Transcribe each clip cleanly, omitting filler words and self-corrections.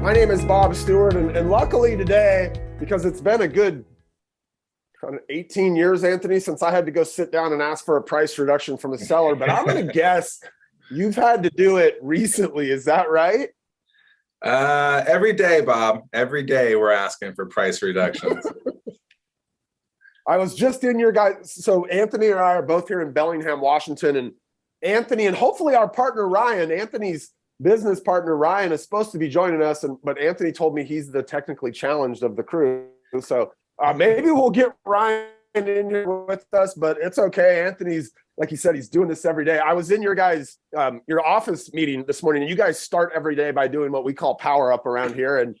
My name is Bob Stewart, and luckily today, because it's been a good 18 years, Anthony, since I had to go sit down and ask for a price reduction from a seller, but I'm going to guess you've had to do it recently. Is that right? Every day, Bob. Every day we're asking for price reductions. I was just in your guys. So Anthony and I are both here in Bellingham, Washington, and Anthony and hopefully our partner Ryan, Anthony's business partner Ryan is supposed to be joining us, but Anthony told me he's the technically challenged of the crew. So maybe we'll get Ryan in here with us, but it's okay. Anthony's, like he said, he's doing this every day. I was in your guys' your office meeting this morning, and you guys start every day by doing what we call power up around here. And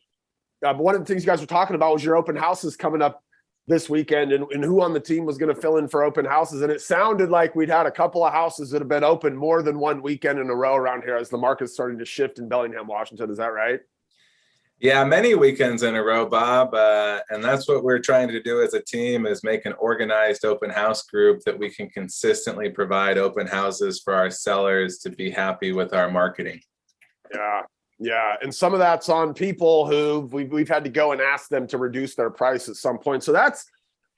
one of the things you guys were talking about was your open houses coming up this weekend, and who on the team was going to fill in for open houses. And it sounded like we'd had a couple of houses that have been open more than one weekend in a row around here as the market's starting to shift in Bellingham, Washington. Is that right? Yeah, many weekends in a row, Bob. And that's what we're trying to do as a team, is make an organized open house group that we can consistently provide open houses for our sellers to be happy with our marketing. Yeah. And some of that's on people who we've had to go and ask them to reduce their price at some point. So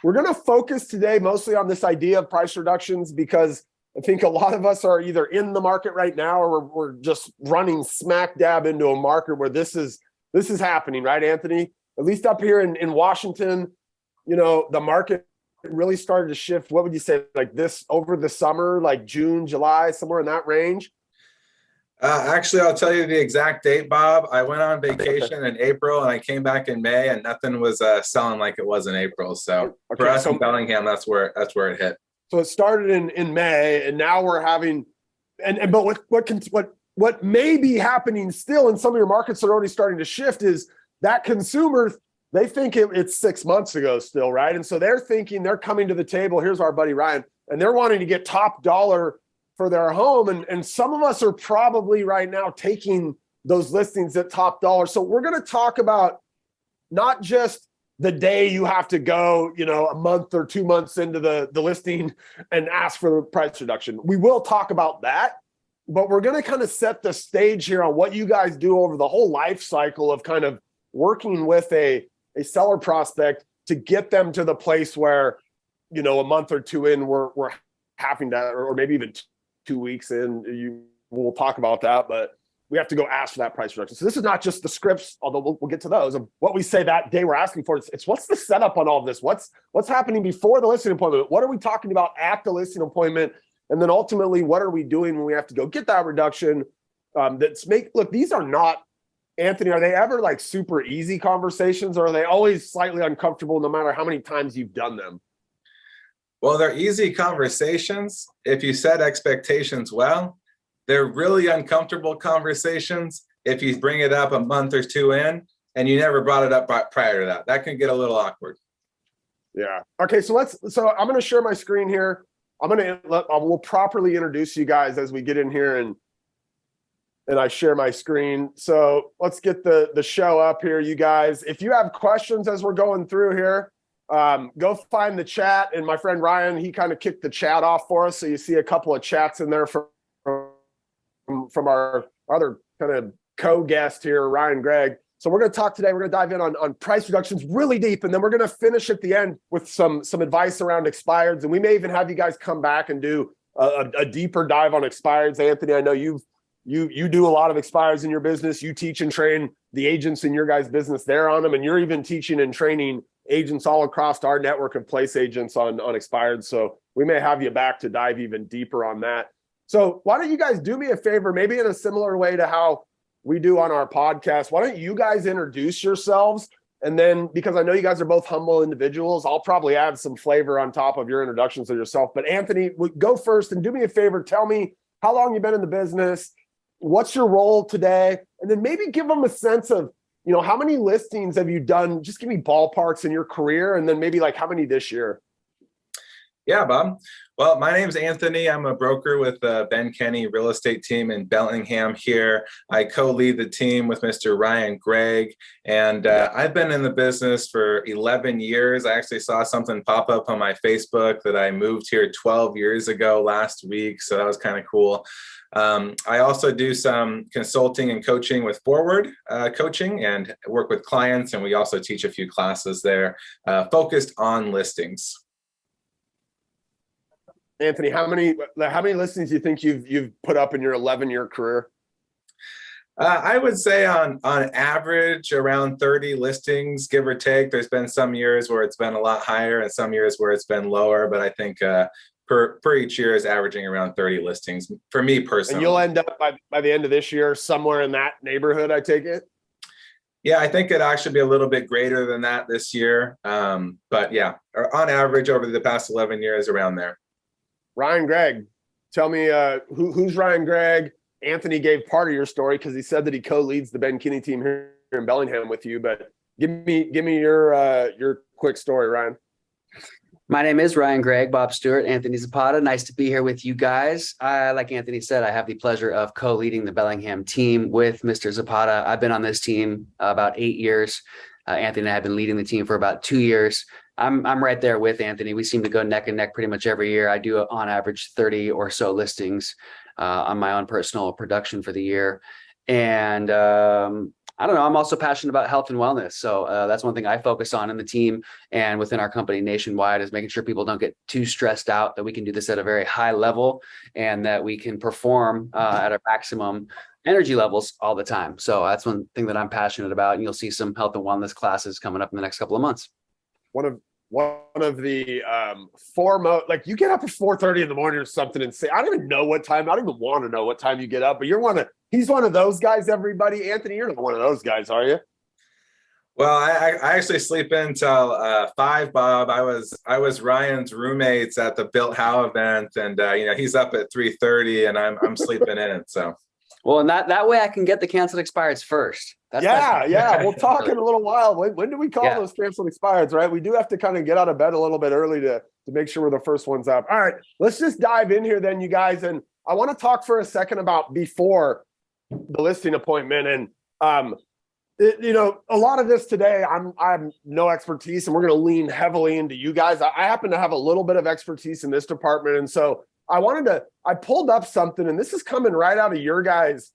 we're going to focus today mostly on this idea of price reductions, because I think a lot of us are either in the market right now or we're just running smack dab into a market where this is happening, right, Anthony? At least up here in Washington, the market really started to shift. What would you say, like this over the summer, like June, July, somewhere in that range? Actually, I'll tell you the exact date, Bob. I went on vacation in April and I came back in May, and nothing was selling like it was in April. So for us in Bellingham, that's where it hit. So it started in May, and now we're having, but what may be happening still in some of your markets that are already starting to shift is that consumer, they think it's 6 months ago still, right? And so they're thinking, they're coming to the table. Here's our buddy Ryan, and they're wanting to get top dollar for their home. And some of us are probably right now taking those listings at top dollar. So we're going to talk about not just the day you have to go, a month or 2 months into the listing and ask for the price reduction. We will talk about that, but we're going to kind of set the stage here on what you guys do over the whole life cycle of kind of working with a seller prospect to get them to the place where, a month or two in, we're having to, or maybe even 2 weeks in, we'll talk about that, but we have to go ask for that price reduction. So this is not just the scripts, although we'll get to those, of what we say that day we're asking for. It's what's the setup on all of this? What's happening before the listing appointment? What are we talking about at the listing appointment? And then ultimately, what are we doing when we have to go get that reduction? Look, these are not, Anthony, are they ever like super easy conversations, or are they always slightly uncomfortable no matter how many times you've done them? Well, they're easy conversations if you set expectations well. They're really uncomfortable conversations if you bring it up a month or two in and you never brought it up prior to that. That can get a little awkward. Yeah. Okay, so I'm going to share my screen here. We'll properly introduce you guys as we get in here and I share my screen. So let's get the show up here, you guys. If you have questions as we're going through here, go find the chat, and my friend Ryan, he kind of kicked the chat off for us, so you see a couple of chats in there from our other kind of co-guest here, Ryan Gregg. So we're going to talk today, we're going to dive in on price reductions really deep, and then we're going to finish at the end with some advice around expireds, and we may even have you guys come back and do a deeper dive on expireds. Anthony, I know you do a lot of expireds in your business. You teach and train the agents in your guys' business there on them, and you're even teaching and training agents all across our network of place agents on expired. So we may have you back to dive even deeper on that. So why don't you guys do me a favor, maybe in a similar way to how we do on our podcast, why don't you guys introduce yourselves? And then, because I know you guys are both humble individuals, I'll probably add some flavor on top of your introductions of yourself. But Anthony, go first and do me a favor. Tell me how long you've been in the business, what's your role today, and then maybe give them a sense of, how many listings have you done? Just give me ballparks in your career, and then maybe like how many this year. Yeah, Bob. Well, my name's Anthony. I'm a broker with the Ben Kenny real estate team in Bellingham here. I co-lead the team with Mr. Ryan Gregg, and I've been in the business for 11 years. I actually saw something pop up on my Facebook that I moved here 12 years ago last week, so that was kind of cool. I also do some consulting and coaching with Forward Coaching and work with clients, and we also teach a few classes there focused on listings. Anthony, how many listings do you think you've put up in your 11-year career? I would say on average around 30 listings, give or take. There's been some years where it's been a lot higher and some years where it's been lower, but I think per each year is averaging around 30 listings for me personally. And you'll end up by the end of this year somewhere in that neighborhood, I take it? Yeah, I think it'd actually be a little bit greater than that this year. But yeah, on average over the past 11 years around there. Ryan Gregg, tell me who's Ryan Gregg? Anthony gave part of your story because he said that he co-leads the Ben Kenny team here in Bellingham with you. But give me your quick story, Ryan. My name is Ryan Gregg, Bob Stewart, Anthony Zapata. Nice to be here with you guys. Like Anthony said, I have the pleasure of co-leading the Bellingham team with Mr. Zapata. I've been on this team about 8 years. Anthony and I have been leading the team for about 2 years. I'm right there with Anthony. We seem to go neck and neck pretty much every year. I do on average 30 or so listings on my own personal production for the year. And I don't know, I'm also passionate about health and wellness. So that's one thing I focus on in the team and within our company nationwide is making sure people don't get too stressed out, that we can do this at a very high level and that we can perform at our maximum energy levels all the time. So that's one thing that I'm passionate about. And you'll see some health and wellness classes coming up in the next couple of months. One of the foremost, like you get up at 4:30 in the morning or something and say, I don't even know what time, I don't even want to know what time you get up, but he's one of those guys, everybody. Anthony, you're not one of those guys, are you? Well, I actually sleep until 5, Bob. I was Ryan's roommates at the Built How event, and he's up at 3:30 and I'm sleeping in, so. Well, and that way I can get the canceled expireds first. Yeah. We'll talk in a little while. When do we call those canceled expireds, right? We do have to kind of get out of bed a little bit early to make sure we're the first ones up. All right, let's just dive in here then, you guys. And I want to talk for a second about before the listing appointment. And, a lot of this today, I have no expertise and we're going to lean heavily into you guys. I happen to have a little bit of expertise in this department. And so I pulled up something, and this is coming right out of your guys'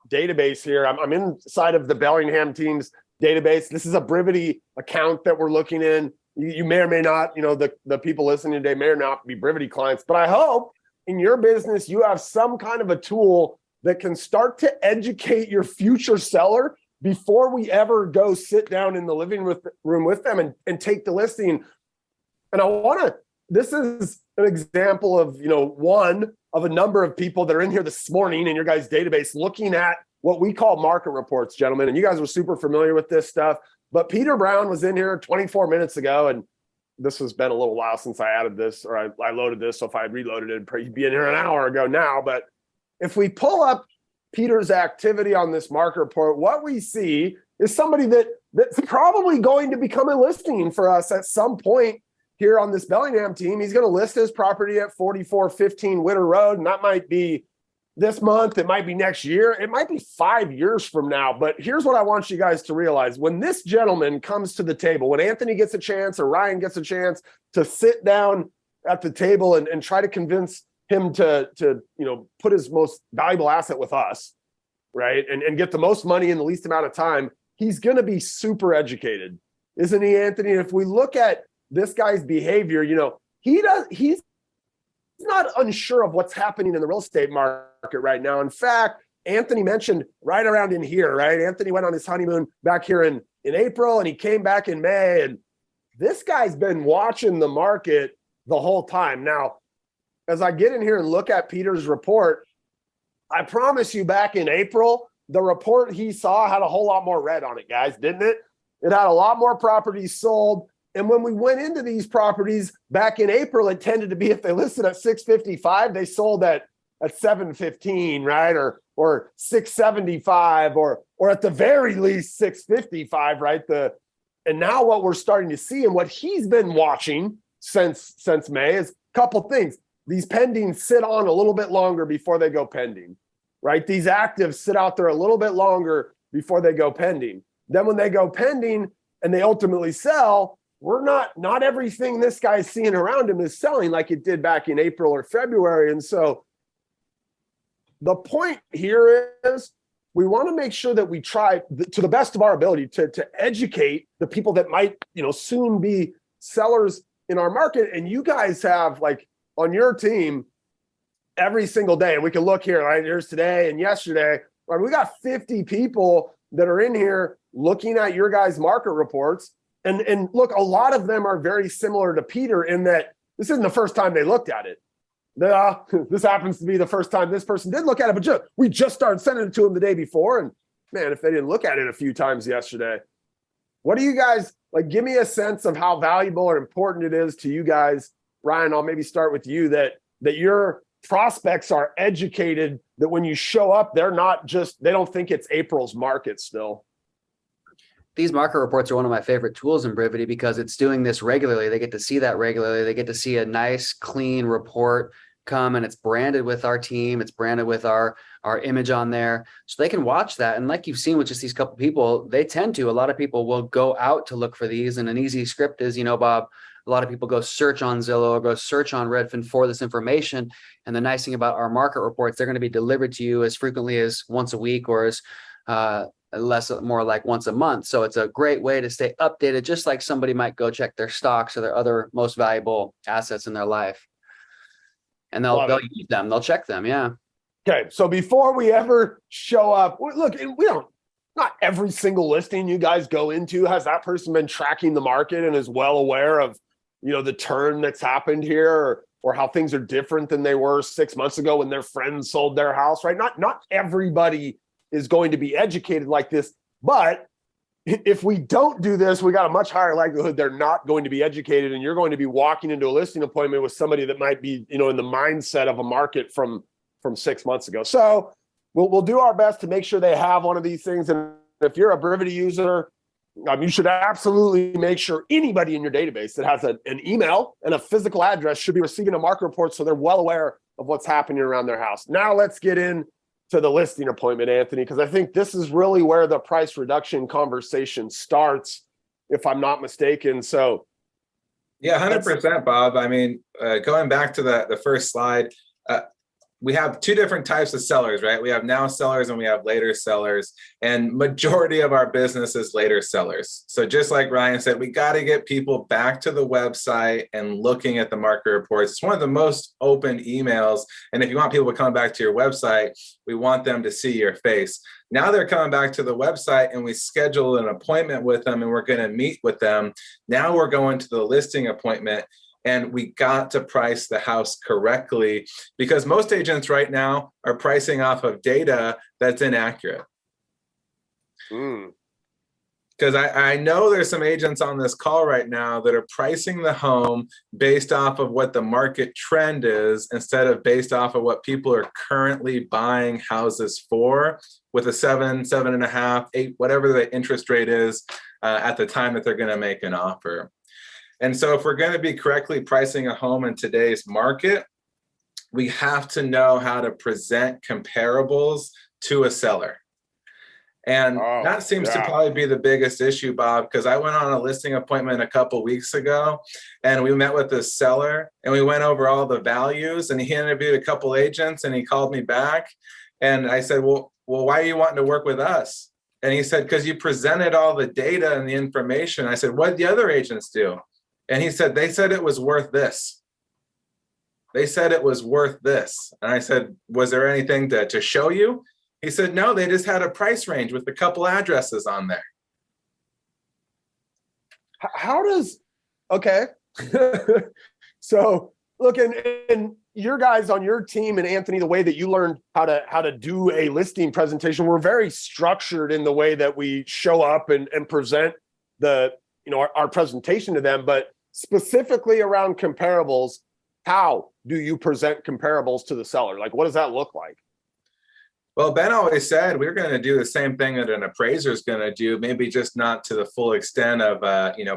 database here. I'm inside of the Bellingham team's database. This is a Brivity account that we're looking in. You may or may not, the people listening today may or not be Brivity clients, but I hope in your business you have some kind of a tool that can start to educate your future seller before we ever go sit down in the living room with them and take the listing. And this is an example of, one of a number of people that are in here this morning in your guys' database looking at what we call market reports, gentlemen. And you guys are super familiar with this stuff. But Peter Brown was in here 24 minutes ago, and this has been a little while since I added this or I loaded this. So if I had reloaded it, he'd be in here an hour ago now. But if we pull up Peter's activity on this market report, what we see is somebody that's probably going to become a listing for us at some point here on this Bellingham team. He's going to list his property at 4415 Witter Road, and that might be this month, it might be next year, it might be 5 years from now. But here's what I want you guys to realize. When this gentleman comes to the table, when Anthony gets a chance or Ryan gets a chance to sit down at the table and try to convince him to put his most valuable asset with us, right, and get the most money in the least amount of time, he's going to be super educated, isn't he, Anthony? If we look at this guy's behavior, he's not unsure of what's happening in the real estate market right now. In fact, Anthony mentioned right around in here, right? Anthony went on his honeymoon back here in April, and he came back in May. And this guy's been watching the market the whole time. Now, as I get in here and look at Peter's report, I promise you back in April, the report he saw had a whole lot more red on it, guys, didn't it? It had a lot more properties sold. And when we went into these properties back in April, it tended to be, if they listed at 655, they sold at 715, right? Or 675, or at the very least 655, right? And now what we're starting to see and what he's been watching since May is couple things. These pendings sit on a little bit longer before they go pending, right? These actives sit out there a little bit longer before they go pending. Then when they go pending and they ultimately sell, not everything this guy's seeing around him is selling like it did back in April or February. And so the point here is we want to make sure that we try to the best of our ability to educate the people that might, soon be sellers in our market. And you guys have, like, on your team every single day, and we can look here, right? Here's today and yesterday, right? We got 50 people that are in here looking at your guys' market reports. And look, a lot of them are very similar to Peter in that this isn't the first time they looked at it. This happens to be the first time this person did look at it, but we just started sending it to them the day before. And man, if they didn't look at it a few times yesterday, what do you guys, like, give me a sense of how valuable or important it is to you guys. Ryan, I'll maybe start with you, that your prospects are educated, that when you show up, they don't think it's April's market still. These market reports are one of my favorite tools in Brivity because it's doing this regularly. They get to see that regularly. They get to see a nice, clean report come, and it's branded with our team. It's branded with our image on there. So they can watch that. And like you've seen with just these couple people, a lot of people will go out to look for these. And an easy script is, Bob, a lot of people go search on Zillow or go search on Redfin for this information. And the nice thing about our market reports, they're going to be delivered to you as frequently as once a week or as more like once a month. So it's a great way to stay updated, just like somebody might go check their stocks or their other most valuable assets in their life. And they'll use them. They'll check them. Yeah. Okay. So before we ever show up, look, not every single listing you guys go into has that person been tracking the market and is well aware of, the turn that's happened here or how things are different than they were 6 months ago when their friends sold their house, right? Not everybody is going to be educated like this, but if we don't do this, we got a much higher likelihood they're not going to be educated, and you're going to be walking into a listing appointment with somebody that might be, in the mindset of a market from 6 months ago. So we'll do our best to make sure they have one of these things. And if you're a Brivity user, you should absolutely make sure anybody in your database that has an email and a physical address should be receiving a market report, so they're well aware of what's happening around their house. Now let's get in to the listing appointment, Anthony, because I think this is really where the price reduction conversation starts, if I'm not mistaken. So yeah, 100%, Bob. I mean, going back to the first slide, we have two different types of sellers, right? We have now sellers and we have later sellers, and majority of our business is later sellers. So just like Ryan said, we got to get people back to the website and looking at the market reports. It's one of the most open emails. And if you want people to come back to your website, we want them to see your face. Now they're coming back to the website and we schedule an appointment with them and we're going to meet with them. Now we're going to the listing appointment. And we got to price the house correctly, because most agents right now are pricing off of data that's inaccurate. Because I know there's some agents on this call right now that are pricing the home based off of what the market trend is instead of based off of what people are currently buying houses for, with a 7, 7.5, 8, whatever the interest rate is at the time that they're going to make an offer. And so if we're going to be correctly pricing a home in today's market, we have to know how to present comparables to a seller. And that seems to probably be the biggest issue, Bob, because I went on a listing appointment a couple weeks ago and we met with this seller and we went over all the values, and he interviewed a couple agents and he called me back and I said, well, why are you wanting to work with us? And he said, because you presented all the data and the information. I said, what did the other agents do? And he said, they said it was worth this. They said it was worth this. And I said, was there anything to show you? He said, no, they just had a price range with a couple addresses on there. Okay. So look, and your guys on your team, and Anthony, the way that you learned how to do a listing presentation, we're very structured in the way that we show up and present our presentation to them. But specifically around comparables, how do you present comparables to the seller? Like, what does that look like? Well, Ben always said we're going to do the same thing that an appraiser is going to do, maybe just not to the full extent of,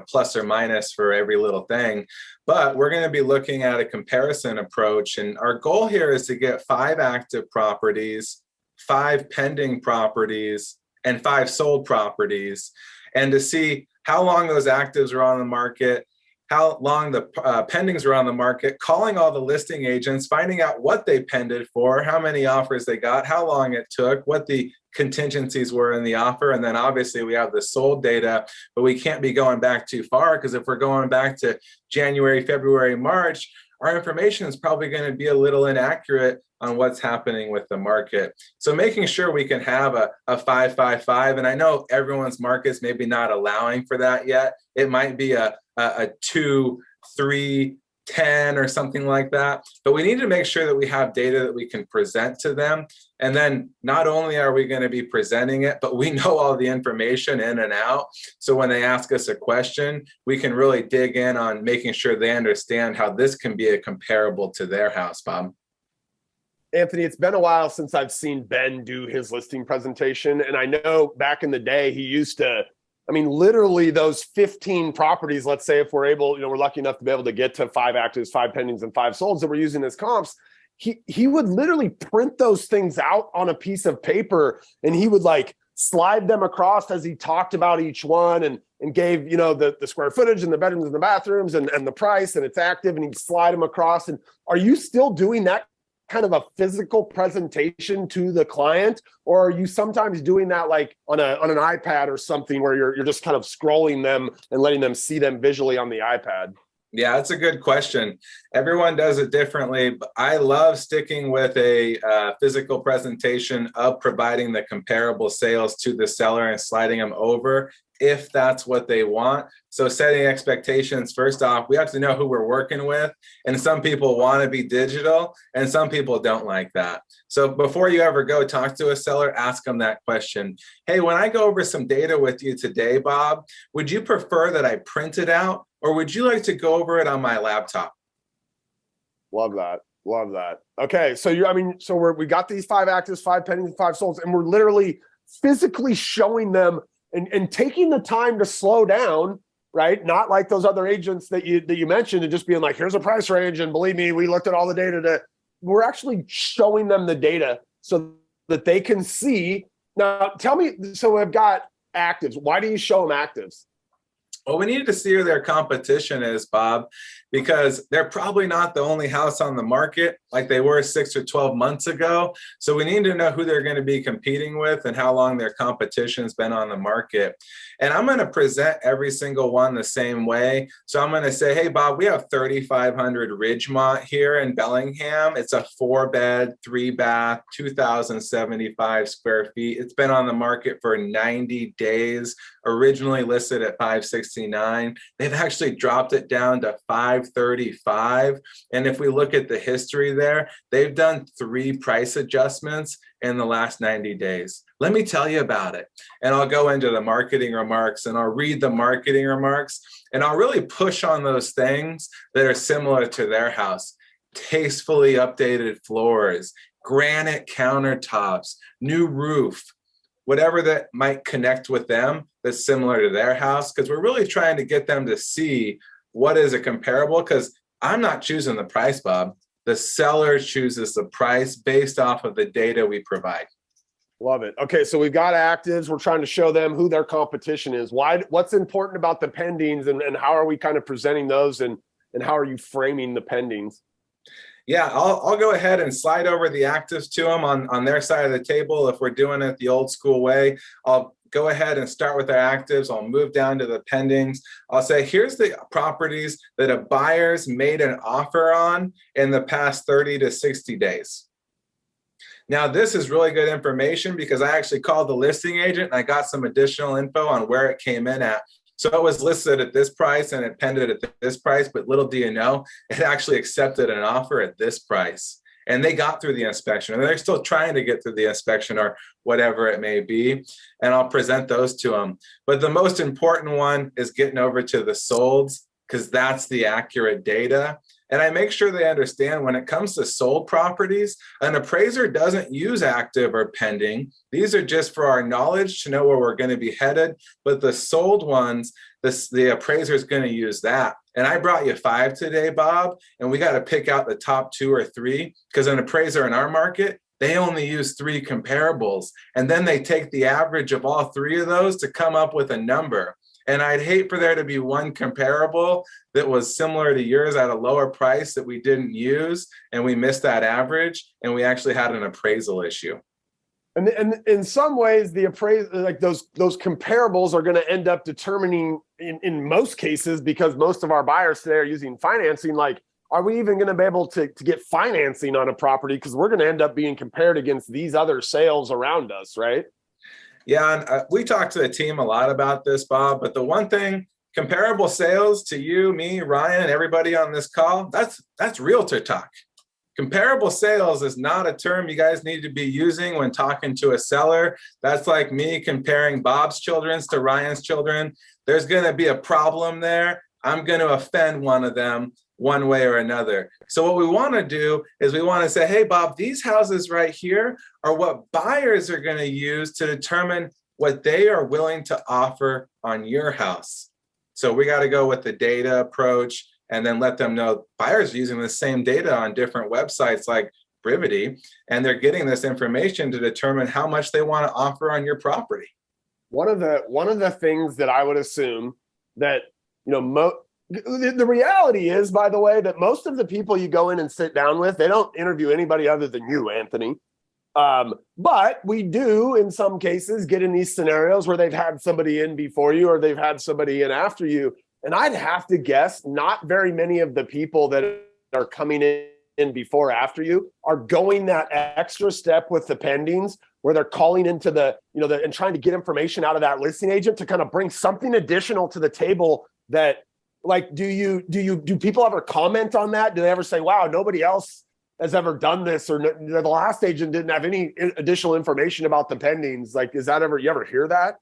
plus or minus for every little thing. But we're going to be looking at a comparison approach. And our goal here is to get 5 active properties, 5 pending properties, and 5 sold properties, and to see how long those actives are on the market, how long the pendings are on the market, calling all the listing agents, finding out what they pended for, how many offers they got, how long it took, what the contingencies were in the offer. And then obviously we have the sold data, but we can't be going back too far, because if we're going back to January, February, March, our information is probably going to be a little inaccurate on what's happening with the market. So making sure we can have a 5-5-5, and I know everyone's market's maybe not allowing for that yet. It might be a 2-3-10 or something like that. But we need to make sure that we have data that we can present to them. And then not only are we going to be presenting it, but we know all the information in and out. So when they ask us a question, we can really dig in on making sure they understand how this can be a comparable to their house, Bob. Anthony, it's been a while since I've seen Ben do his listing presentation. And I know back in the day, he used to, literally those 15 properties, let's say if we're able, we're lucky enough to be able to get to 5 actives, 5 pendings, and 5 solds that we're using as comps, he would literally print those things out on a piece of paper, and he would slide them across as he talked about each one and gave, the square footage and the bedrooms and the bathrooms and the price, and it's active, and he'd slide them across. And are you still doing that kind of a physical presentation to the client, or are you sometimes doing that on an iPad or something where you're just kind of scrolling them and letting them see them visually on the iPad? Yeah, that's a good question. Everyone does it differently, but I love sticking with a physical presentation of providing the comparable sales to the seller and sliding them over if that's what they want. So setting expectations, first off, we have to know who we're working with. And some people want to be digital and some people don't like that. So before you ever go talk to a seller, ask them that question. Hey, when I go over some data with you today, Bob, would you prefer that I print it out, or would you like to go over it on my laptop? Love that. Love that. Okay. So we got these 5 actives, 5 pendings, 5 solds, and we're literally physically showing them and taking the time to slow down, right? Not like those other agents that you mentioned and just being like, here's a price range. And believe me, we looked at all the data. We're actually showing them the data so that they can see. Now, tell me, so I've got actives. Why do you show them actives? Well, we needed to see who their competition is, Bob, because they're probably not the only house on the market like they were 6 or 12 months ago. So we need to know who they're going to be competing with and how long their competition's been on the market. And I'm going to present every single one the same way. So I'm going to say, hey, Bob, we have 3,500 Ridgemont here in Bellingham. It's a 4-bed, 3-bath, 2,075 square feet. It's been on the market for 90 days, originally listed at $569. They've actually dropped it down to $535. And if we look at the history there, they've done 3 price adjustments in the last 90 days. Let me tell you about it. And I'll go into the marketing remarks and I'll read the marketing remarks and I'll really push on those things that are similar to their house. Tastefully updated floors, granite countertops, new roof, whatever that might connect with them that's similar to their house, because we're really trying to get them to see what is a comparable, because I'm not choosing the price, Bob. The seller chooses the price based off of the data we provide. Love it. Okay, so we've got actives. We're trying to show them who their competition is. What's important about the pendings, and how are we kind of presenting those, and how are you framing the pendings? Yeah, I'll go ahead and slide over the actives to them on their side of the table. If we're doing it the old school way, I'll go ahead and start with our actives. I'll move down to the pendings. I'll say, here's the properties that a buyer's made an offer on in the past 30 to 60 days. Now, this is really good information because I actually called the listing agent and I got some additional info on where it came in at. So it was listed at this price and it pended at this price, but little do you know, it actually accepted an offer at this price. And they got through the inspection, and they're still trying to get through the inspection or whatever it may be. And I'll present those to them. But the most important one is getting over to the solds, because that's the accurate data. And I make sure they understand when it comes to sold properties, an appraiser doesn't use active or pending. These are just for our knowledge to know where we're going to be headed. But the sold ones, the appraiser is going to use that. And I brought you 5 today, Bob, and we got to pick out the top 2 or 3 because an appraiser in our market, they only use 3 comparables. And then they take the average of all 3 of those to come up with a number. And I'd hate for there to be one comparable that was similar to yours at a lower price that we didn't use, and we missed that average, and we actually had an appraisal issue. And in some ways, the like those comparables are going to end up determining, in most cases, because most of our buyers today are using financing, like, are we even going to be able to get financing on a property? Because we're going to end up being compared against these other sales around us, right? Yeah, and we talked to the team a lot about this, Bob, but the one thing, comparable sales to you, me, Ryan, everybody on this call, that's realtor talk. Comparable sales is not a term you guys need to be using when talking to a seller. That's like me comparing Bob's children to Ryan's children. There's going to be a problem there. I'm going to offend one of them one way or another. So what we want to do is we want to say, hey, Bob, these houses right here are what buyers are going to use to determine what they are willing to offer on your house. So we got to go with the data approach and then let them know buyers are using the same data on different websites like Brivity, and they're getting this information to determine how much they want to offer on your property. One of the things that I would assume that, the reality is, by the way, that most of the people you go in and sit down with, they don't interview anybody other than you, Anthony. But we do, in some cases, get in these scenarios where they've had somebody in before you or they've had somebody in after you. And I'd have to guess not very many of the people that are coming in before or after you are going that extra step with the pendings where they're calling into and trying to get information out of that listing agent to kind of bring something additional to the table that, like, do people ever comment on that? Do they ever say, wow, nobody else has ever done this, or the last agent didn't have any additional information about the pendings? Like, is that you ever hear that?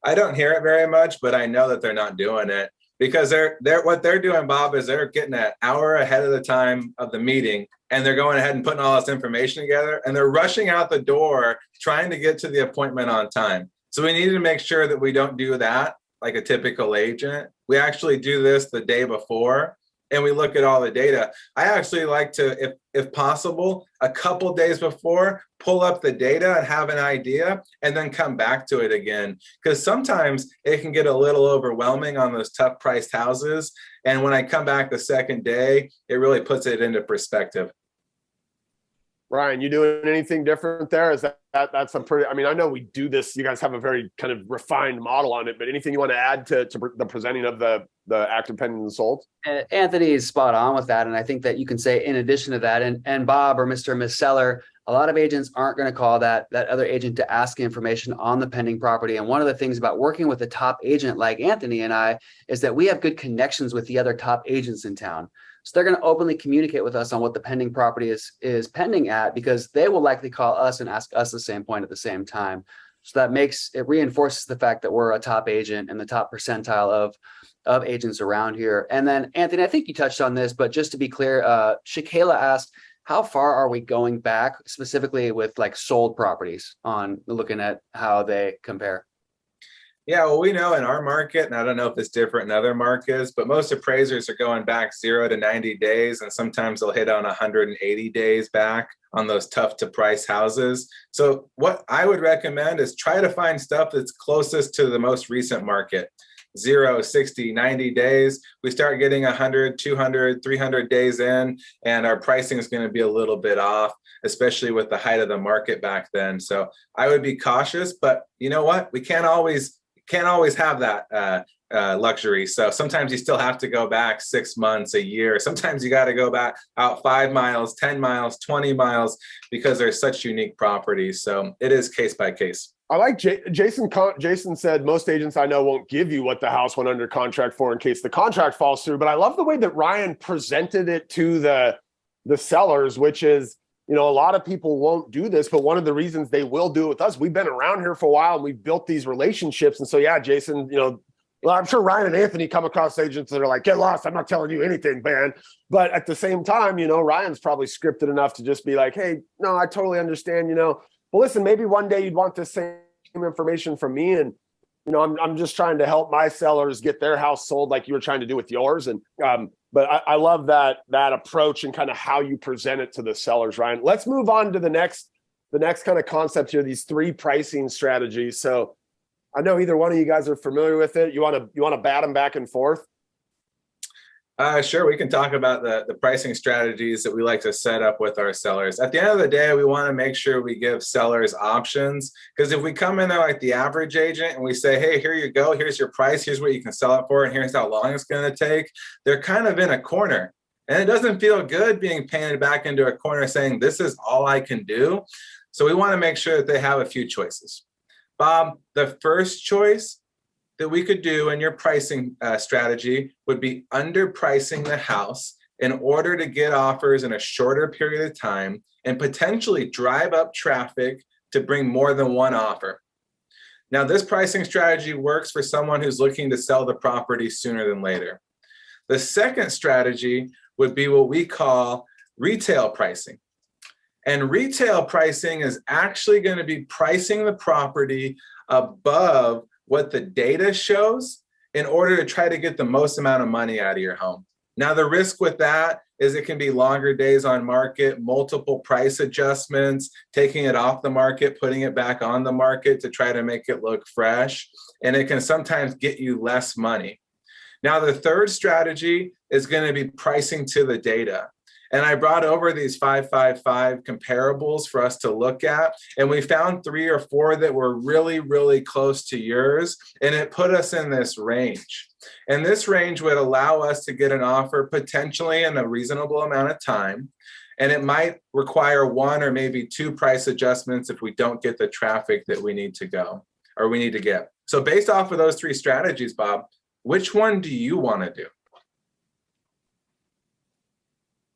I don't hear it very much, but I know that they're not doing it because what they're doing, Bob, is they're getting an hour ahead of the time of the meeting and they're going ahead and putting all this information together and they're rushing out the door trying to get to the appointment on time. So we need to make sure that we don't do that like a typical agent. We actually do this the day before and we look at all the data. I actually like to, if possible, a couple days before, pull up the data and have an idea and then come back to it again. Because sometimes it can get a little overwhelming on those tough priced houses. And when I come back the second day, it really puts it into perspective. Ryan, you doing anything different there? Is that's a pretty, I mean, I know we do this, you guys have a very kind of refined model on it, but anything you want to add to the presenting of the active pending and sold? Anthony is spot on with that. And I think that you can say in addition to that, and Bob or Mr. and Ms. Seller, a lot of agents aren't going to call that other agent to ask information on the pending property. And one of the things about working with a top agent like Anthony and I is that we have good connections with the other top agents in town. So they're going to openly communicate with us on what the pending property is pending at, because they will likely call us and ask us the same point at the same time. So it reinforces the fact that we're a top agent and the top percentile of agents around here. And then Anthony, I think you touched on this, but just to be clear, Shakayla asked, how far are we going back specifically with like sold properties on looking at how they compare? Yeah, well, we know in our market, and I don't know if it's different in other markets, but most appraisers are going back 0 to 90 days, and sometimes they'll hit on 180 days back on those tough to price houses. So what I would recommend is try to find stuff that's closest to the most recent market. 0, 60, 90 days. We start getting 100, 200, 300 days in, and our pricing is going to be a little bit off, especially with the height of the market back then. So I would be cautious, but you know what? We can't always have that luxury. So sometimes you still have to go back 6 months, a year. Sometimes you got to go back out 5 miles, 10 miles, 20 miles, because there's such unique properties. So it is case by case. I like Jason said most agents I know won't give you what the house went under contract for in case the contract falls through. But I love the way that Ryan presented it to the sellers, which is, a lot of people won't do this, but one of the reasons they will do it with us, we've been around here for a while and we've built these relationships. And so, yeah, Jason, Well, I'm sure Ryan and Anthony come across agents that are like, get lost. I'm not telling you anything, man. But at the same time, Ryan's probably scripted enough to just be like, hey, no, I totally understand, but listen, maybe one day you'd want the same information from me. And, I'm just trying to help my sellers get their house sold like you were trying to do with yours. And, but I love that approach and kind of how you present it to the sellers, Ryan. Let's move on to the next kind of concept here, these 3 pricing strategies. So I know either one of you guys are familiar with it. You want to bat them back and forth? Sure, we can talk about the pricing strategies that we like to set up with our sellers. At the end of the day, we want to make sure we give sellers options, because if we come in there like the average agent and we say, hey, here you go, here's your price, here's what you can sell it for, and here's how long it's going to take, they're kind of in a corner. And it doesn't feel good being painted back into a corner saying, this is all I can do. So we want to make sure that they have a few choices. Bob, the first choice that we could do in your pricing strategy would be underpricing the house in order to get offers in a shorter period of time and potentially drive up traffic to bring more than one offer. Now, this pricing strategy works for someone who's looking to sell the property sooner than later. The second strategy would be what we call retail pricing. And retail pricing is actually going to be pricing the property above what the data shows in order to try to get the most amount of money out of your home. Now, the risk with that is it can be longer days on market, multiple price adjustments, taking it off the market, putting it back on the market to try to make it look fresh. And it can sometimes get you less money. Now, the third strategy is going to be pricing to the data. And I brought over these 555 comparables for us to look at. And we found 3 or 4 that were really, really close to yours. And it put us in this range. And this range would allow us to get an offer potentially in a reasonable amount of time. And it might require 1 or maybe 2 price adjustments if we don't get the traffic that we need to go or we need to get. So based off of those 3 strategies, Bob, which one do you want to do?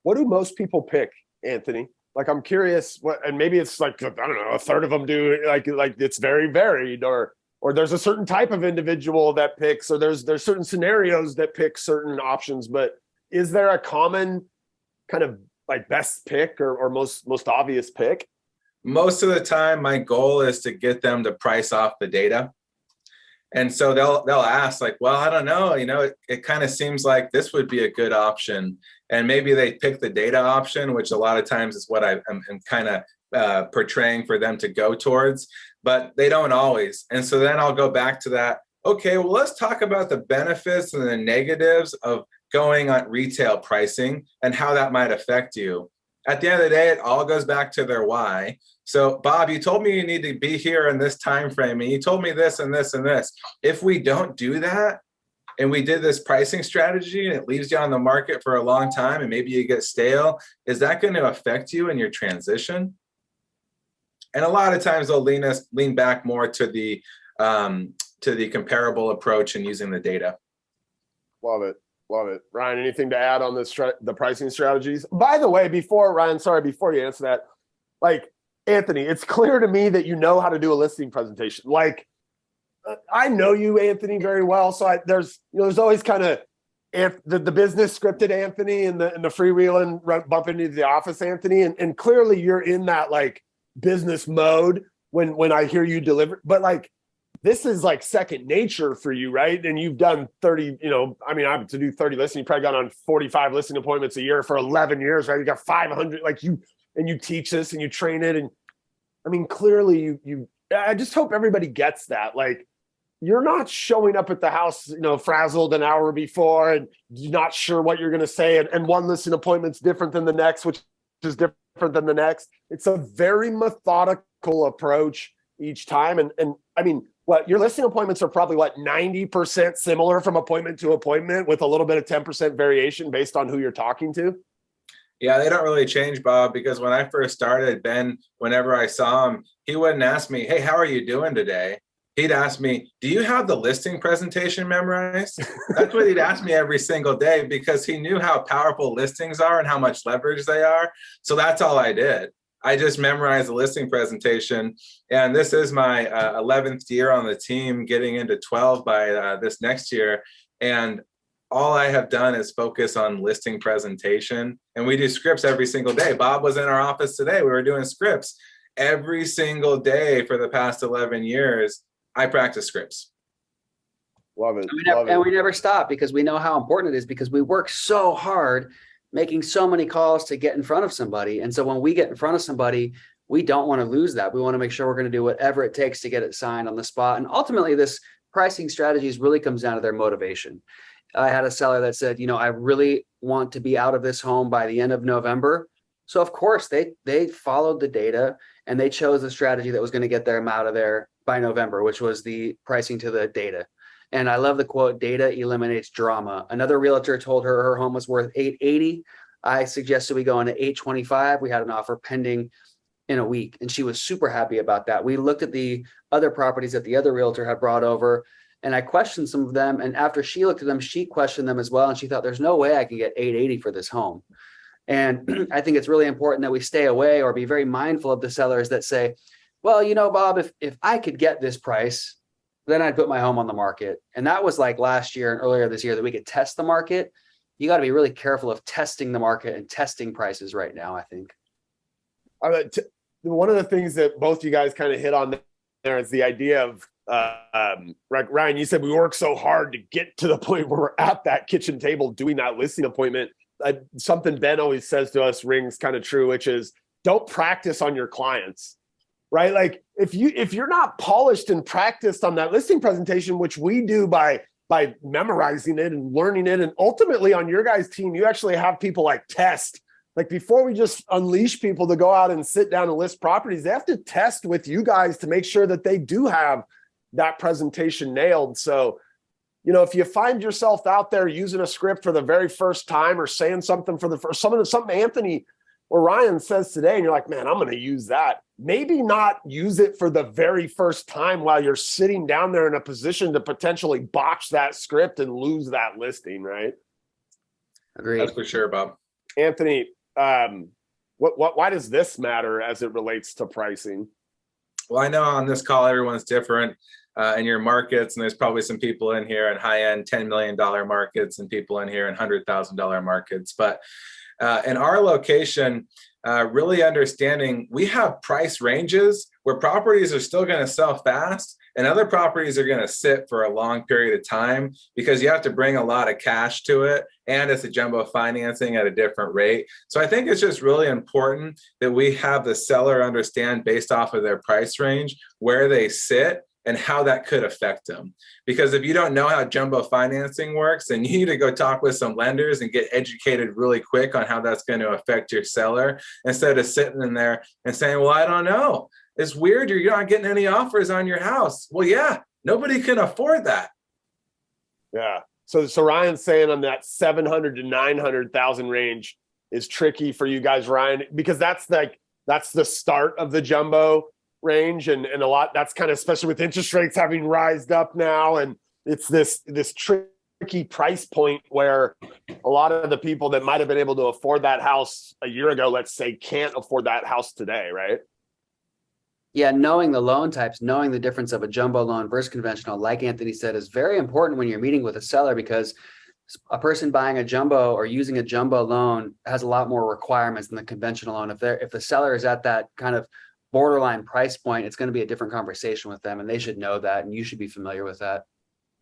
What do most people pick, Anthony? Like, I'm curious and maybe it's like, I don't know, a third of them do, like it's very varied, or there's a certain type of individual that picks, or there's certain scenarios that pick certain options. But is there a common kind of like best pick or most obvious pick? Most of the time, my goal is to get them to price off the data. And so they'll ask like, well, I don't know, it kind of seems like this would be a good option. And maybe they pick the data option, which a lot of times is what I'm kind of portraying for them to go towards, but they don't always. And so then I'll go back to that. Okay, well, let's talk about the benefits and the negatives of going on retail pricing and how that might affect you. At the end of the day, it all goes back to their why. So, Bob, you told me you need to be here in this time frame, and you told me this and this and this. If we don't do that, and we did this pricing strategy, and it leaves you on the market for a long time, and maybe you get stale, is that going to affect you in your transition? And a lot of times they'll lean back more to the comparable approach and using the data. Love it. Love it. Ryan, anything to add on the pricing strategies? By the way, before you answer that, like, Anthony, it's clear to me that you know how to do a listing presentation. Like, I know you, Anthony, very well. So there's always kind of the business scripted Anthony and the freewheeling bump into the office Anthony. And clearly you're in that like business mode when I hear you deliver. But like, this is like second nature for you, right? And you've done 30, I to do 30 listings, you probably got on 45 listing appointments a year for 11 years, right? You got 500, and you teach this and you train it. And I mean, clearly I just hope everybody gets that. Like, you're not showing up at the house, frazzled an hour before and you're not sure what you're going to say. And one listing appointment's different than the next, which is different than the next. It's a very methodical approach each time. And I mean, your listing appointments are probably 90% similar from appointment to appointment with a little bit of 10% variation based on who you're talking to? Yeah, they don't really change, Bob, because when I first started, Ben, whenever I saw him, he wouldn't ask me, hey, how are you doing today? He'd ask me, do you have the listing presentation memorized? That's what he'd ask me every single day, because he knew how powerful listings are and how much leverage they are. So that's all I did. I just memorized the listing presentation, and this is my 11th year on the team, getting into 12 by this next year. And all I have done is focus on listing presentation, and we do scripts every single day. Bob was in our office today. We were doing scripts every single day for the past 11 years. I practice scripts. Love it. And we never stop because we know how important it is, because we work so hard making so many calls to get in front of somebody. And so when we get in front of somebody, we don't want to lose that. We want to make sure we're going to do whatever it takes to get it signed on the spot. And ultimately, this pricing strategies really comes down to their motivation. I had a seller that said, I really want to be out of this home by the end of November. So of course they followed the data and they chose a strategy that was going to get them out of there by November, which was the pricing to the data. And I love the quote, data eliminates drama. Another realtor told her her home was worth $880. I suggested we go into $825. We had an offer pending in a week, and she was super happy about that. We looked at the other properties that the other realtor had brought over, and I questioned some of them. And after she looked at them, she questioned them as well. And she thought, there's no way I can get $880 for this home. And I think it's really important that we stay away or be very mindful of the sellers that say, well, Bob, if I could get this price, then I'd put my home on the market. And that was like last year and earlier this year that we could test the market. You got to be really careful of testing the market and testing prices right now, I think. One of the things that both you guys kind of hit on there is the idea of, like Ryan, you said we work so hard to get to the point where we're at that kitchen table doing that listing appointment. Something Ben always says to us rings kind of true, which is don't practice on your clients. Right? Like if you're not polished and practiced on that listing presentation, which we do by memorizing it and learning it, and ultimately on your guys' team, you actually have people like test. Like before we just unleash people to go out and sit down and list properties, they have to test with you guys to make sure that they do have that presentation nailed. So, if you find yourself out there using a script for the very first time or saying something for the first, something Anthony or Ryan says today, and you're like, man, I'm going to use that. Maybe not use it for the very first time while you're sitting down there in a position to potentially botch that script and lose that listing, right? Agreed. That's for sure, Bob. Anthony, why does this matter as it relates to pricing? Well, I know on this call, everyone's different in your markets, and there's probably some people in here in high-end $10 million markets and people in here in $100,000 markets. But in our location, really understanding we have price ranges where properties are still going to sell fast and other properties are going to sit for a long period of time because you have to bring a lot of cash to it, and it's a jumbo financing at a different rate. So I think it's just really important that we have the seller understand based off of their price range where they sit and how that could affect them. Because if you don't know how jumbo financing works, then you need to go talk with some lenders and get educated really quick on how that's going to affect your seller, instead of sitting in there and saying, well, I don't know. It's weird. You're not getting any offers on your house. Well, yeah, nobody can afford that. Yeah. So Ryan's saying on that 700 to 900,000 range is tricky for you guys, Ryan, because that's the start of the jumbo range, and a lot that's kind of, especially with interest rates having rised up now, and it's this tricky price point where a lot of the people that might have been able to afford that house a year ago, let's say, can't afford that house today, right? Yeah, knowing the loan types, knowing the difference of a jumbo loan versus conventional, like Anthony said, is very important when you're meeting with a seller, because a person buying a jumbo or using a jumbo loan has a lot more requirements than the conventional loan. If the seller is at that kind of borderline price point, it's going to be a different conversation with them, and they should know that, and you should be familiar with that.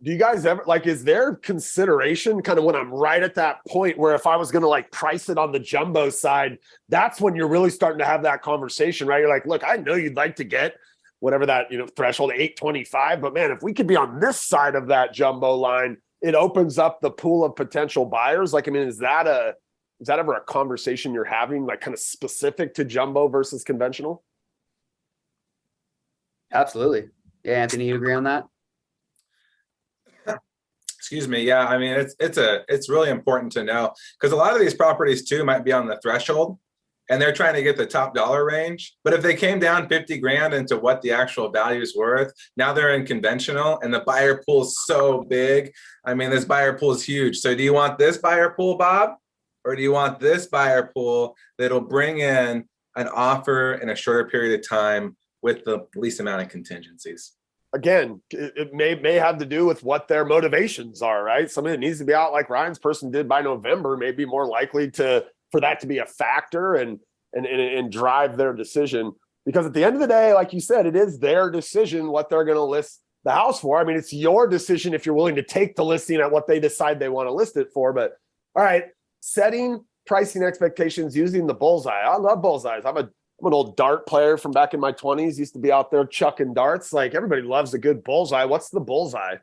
Do you guys ever, like, is there consideration kind of when I'm right at that point where if I was going to like price it on the jumbo side, that's when you're really starting to have that conversation, right? You're like, look, I know you'd like to get whatever that, threshold 825, but man, if we could be on this side of that jumbo line, it opens up the pool of potential buyers. Like, I mean, is that ever a conversation you're having, like kind of specific to jumbo versus conventional? Absolutely. Yeah, Anthony, you agree on that? Excuse me. Yeah, I mean, it's really important to know, because a lot of these properties too might be on the threshold and they're trying to get the top dollar range. But if they came down 50 grand into what the actual value is worth, now they're in conventional and the buyer pool is so big. I mean, this buyer pool is huge. So do you want this buyer pool, Bob? Or do you want this buyer pool that'll bring in an offer in a shorter period of time with the least amount of contingencies. Again, it may have to do with what their motivations are, right? Somebody that needs to be out like Ryan's person did by November may be more likely for that to be a factor and drive their decision. Because at the end of the day, like you said, it is their decision what they're going to list the house for. I mean, it's your decision if you're willing to take the listing at what they decide they want to list it for. But all right, setting pricing expectations using the bullseye. I love bullseyes. I'm an old dart player from back in my 20s. Used to be out there chucking darts. Like, everybody loves a good bullseye. What's the bullseye?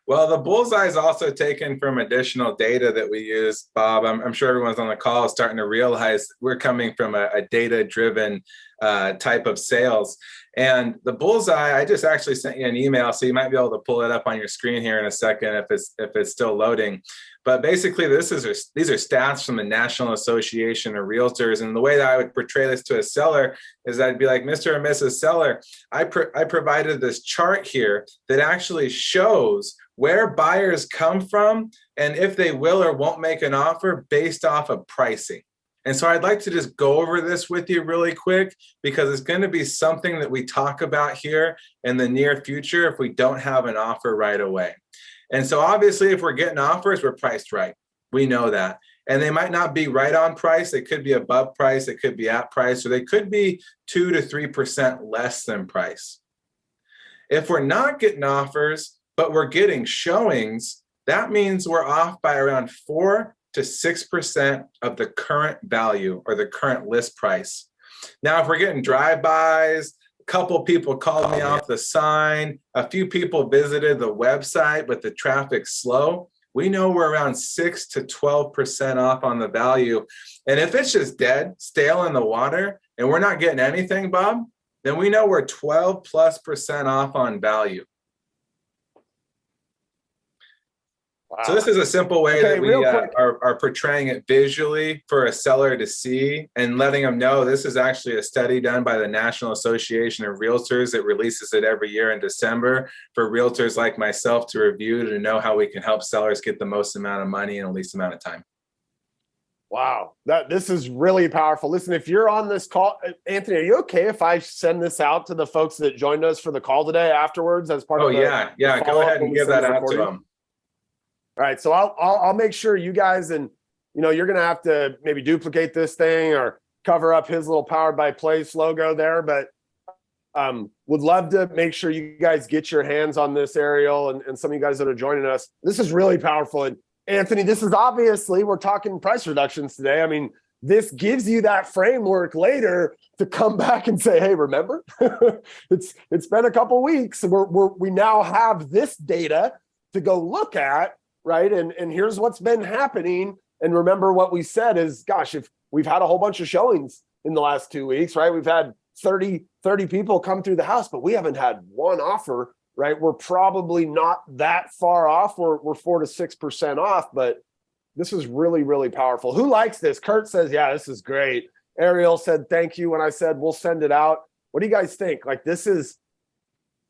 Well, the bullseye is also taken from additional data that we use, Bob. I'm sure everyone's on the call is starting to realize we're coming from a data-driven type of sales. And the bullseye, I just actually sent you an email, so you might be able to pull it up on your screen here in a second if it's still loading. But basically, these are stats from the National Association of Realtors. And the way that I would portray this to a seller is I'd be like, Mr. and Mrs. Seller, I provided this chart here that actually shows where buyers come from and if they will or won't make an offer based off of pricing. And so I'd like to just go over this with you really quick, because it's going to be something that we talk about here in the near future if we don't have an offer right away. And so obviously, if we're getting offers, we're priced right. We know that. And they might not be right on price. They could be above price. It could be at price, or they could be 2 to 3% less than price. If we're not getting offers, but we're getting showings, that means we're off by around 4 to 6% of the current value or the current list price. Now, if we're getting drive-bys, a couple people called me off the sign, a few people visited the website, but the traffic's slow, we know we're around 6 to 12% off on the value. And if it's just dead, stale in the water, and we're not getting anything, Bob, then we know we're 12+% off on value. Wow. So this is a simple way that we are portraying it visually for a seller to see and letting them know this is actually a study done by the National Association of Realtors that releases it every year in December for realtors like myself to review to know how we can help sellers get the most amount of money in the least amount of time. Wow, this is really powerful. Listen, if you're on this call, Anthony, are you okay if I send this out to the folks that joined us for the call today afterwards as part of the yeah, go ahead and give that out to them. All right, so I'll make sure you guys, and you're gonna have to maybe duplicate this thing or cover up his little Powered by Place logo there, but would love to make sure you guys get your hands on this, Ariel, and some of you guys that are joining us. This is really powerful. And Anthony, this is obviously, we're talking price reductions today. I mean, this gives you that framework later to come back and say, hey, remember, it's been a couple weeks. We now have this data to go look at. Right. And here's what's been happening. And remember what we said is, gosh, if we've had a whole bunch of showings in the last 2 weeks, right? We've had 30 people come through the house, but we haven't had one offer, right? We're probably not that far off. We're 4 to 6% off, but this is really, really powerful. Who likes this? Kurt says, yeah, this is great. Ariel said, thank you. When I said, we'll send it out. What do you guys think? Like, this is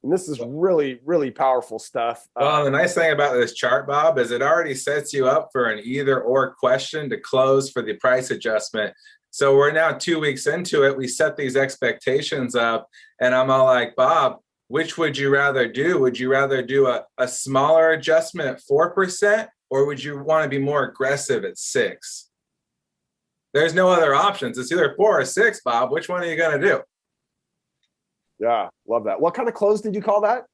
really, really powerful stuff. Well, the nice thing about this chart, Bob, is it already sets you up for an either or question to close for the price adjustment. So we're now 2 weeks into it. We set these expectations up, and I'm all like, Bob, which would you rather do? Would you rather do a smaller adjustment at 4%, or would you want to be more aggressive at 6%? There's no other options. It's either 4 or 6, Bob. Which one are you going to do? Yeah, love that. What kind of close did you call that?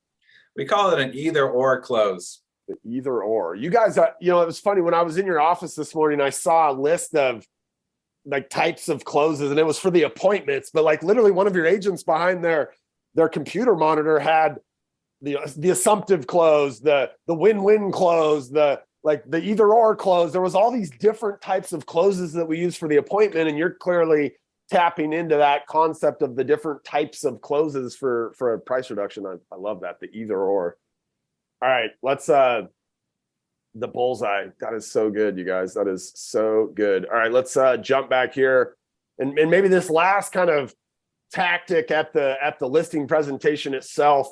We call it an either or close. The either or. You guys, it was funny when I was in your office this morning, I saw a list of like types of closes, and it was for the appointments, but like literally one of your agents behind their computer monitor had the assumptive close, the win-win close, the either or close. There was all these different types of closes that we use for the appointment, and you're clearly tapping into that concept of the different types of closes for a price reduction. I love that, the either or. All right, let's the bullseye. That is so good, you guys. That is so good. All right, let's jump back here, and maybe this last kind of tactic at the listing presentation itself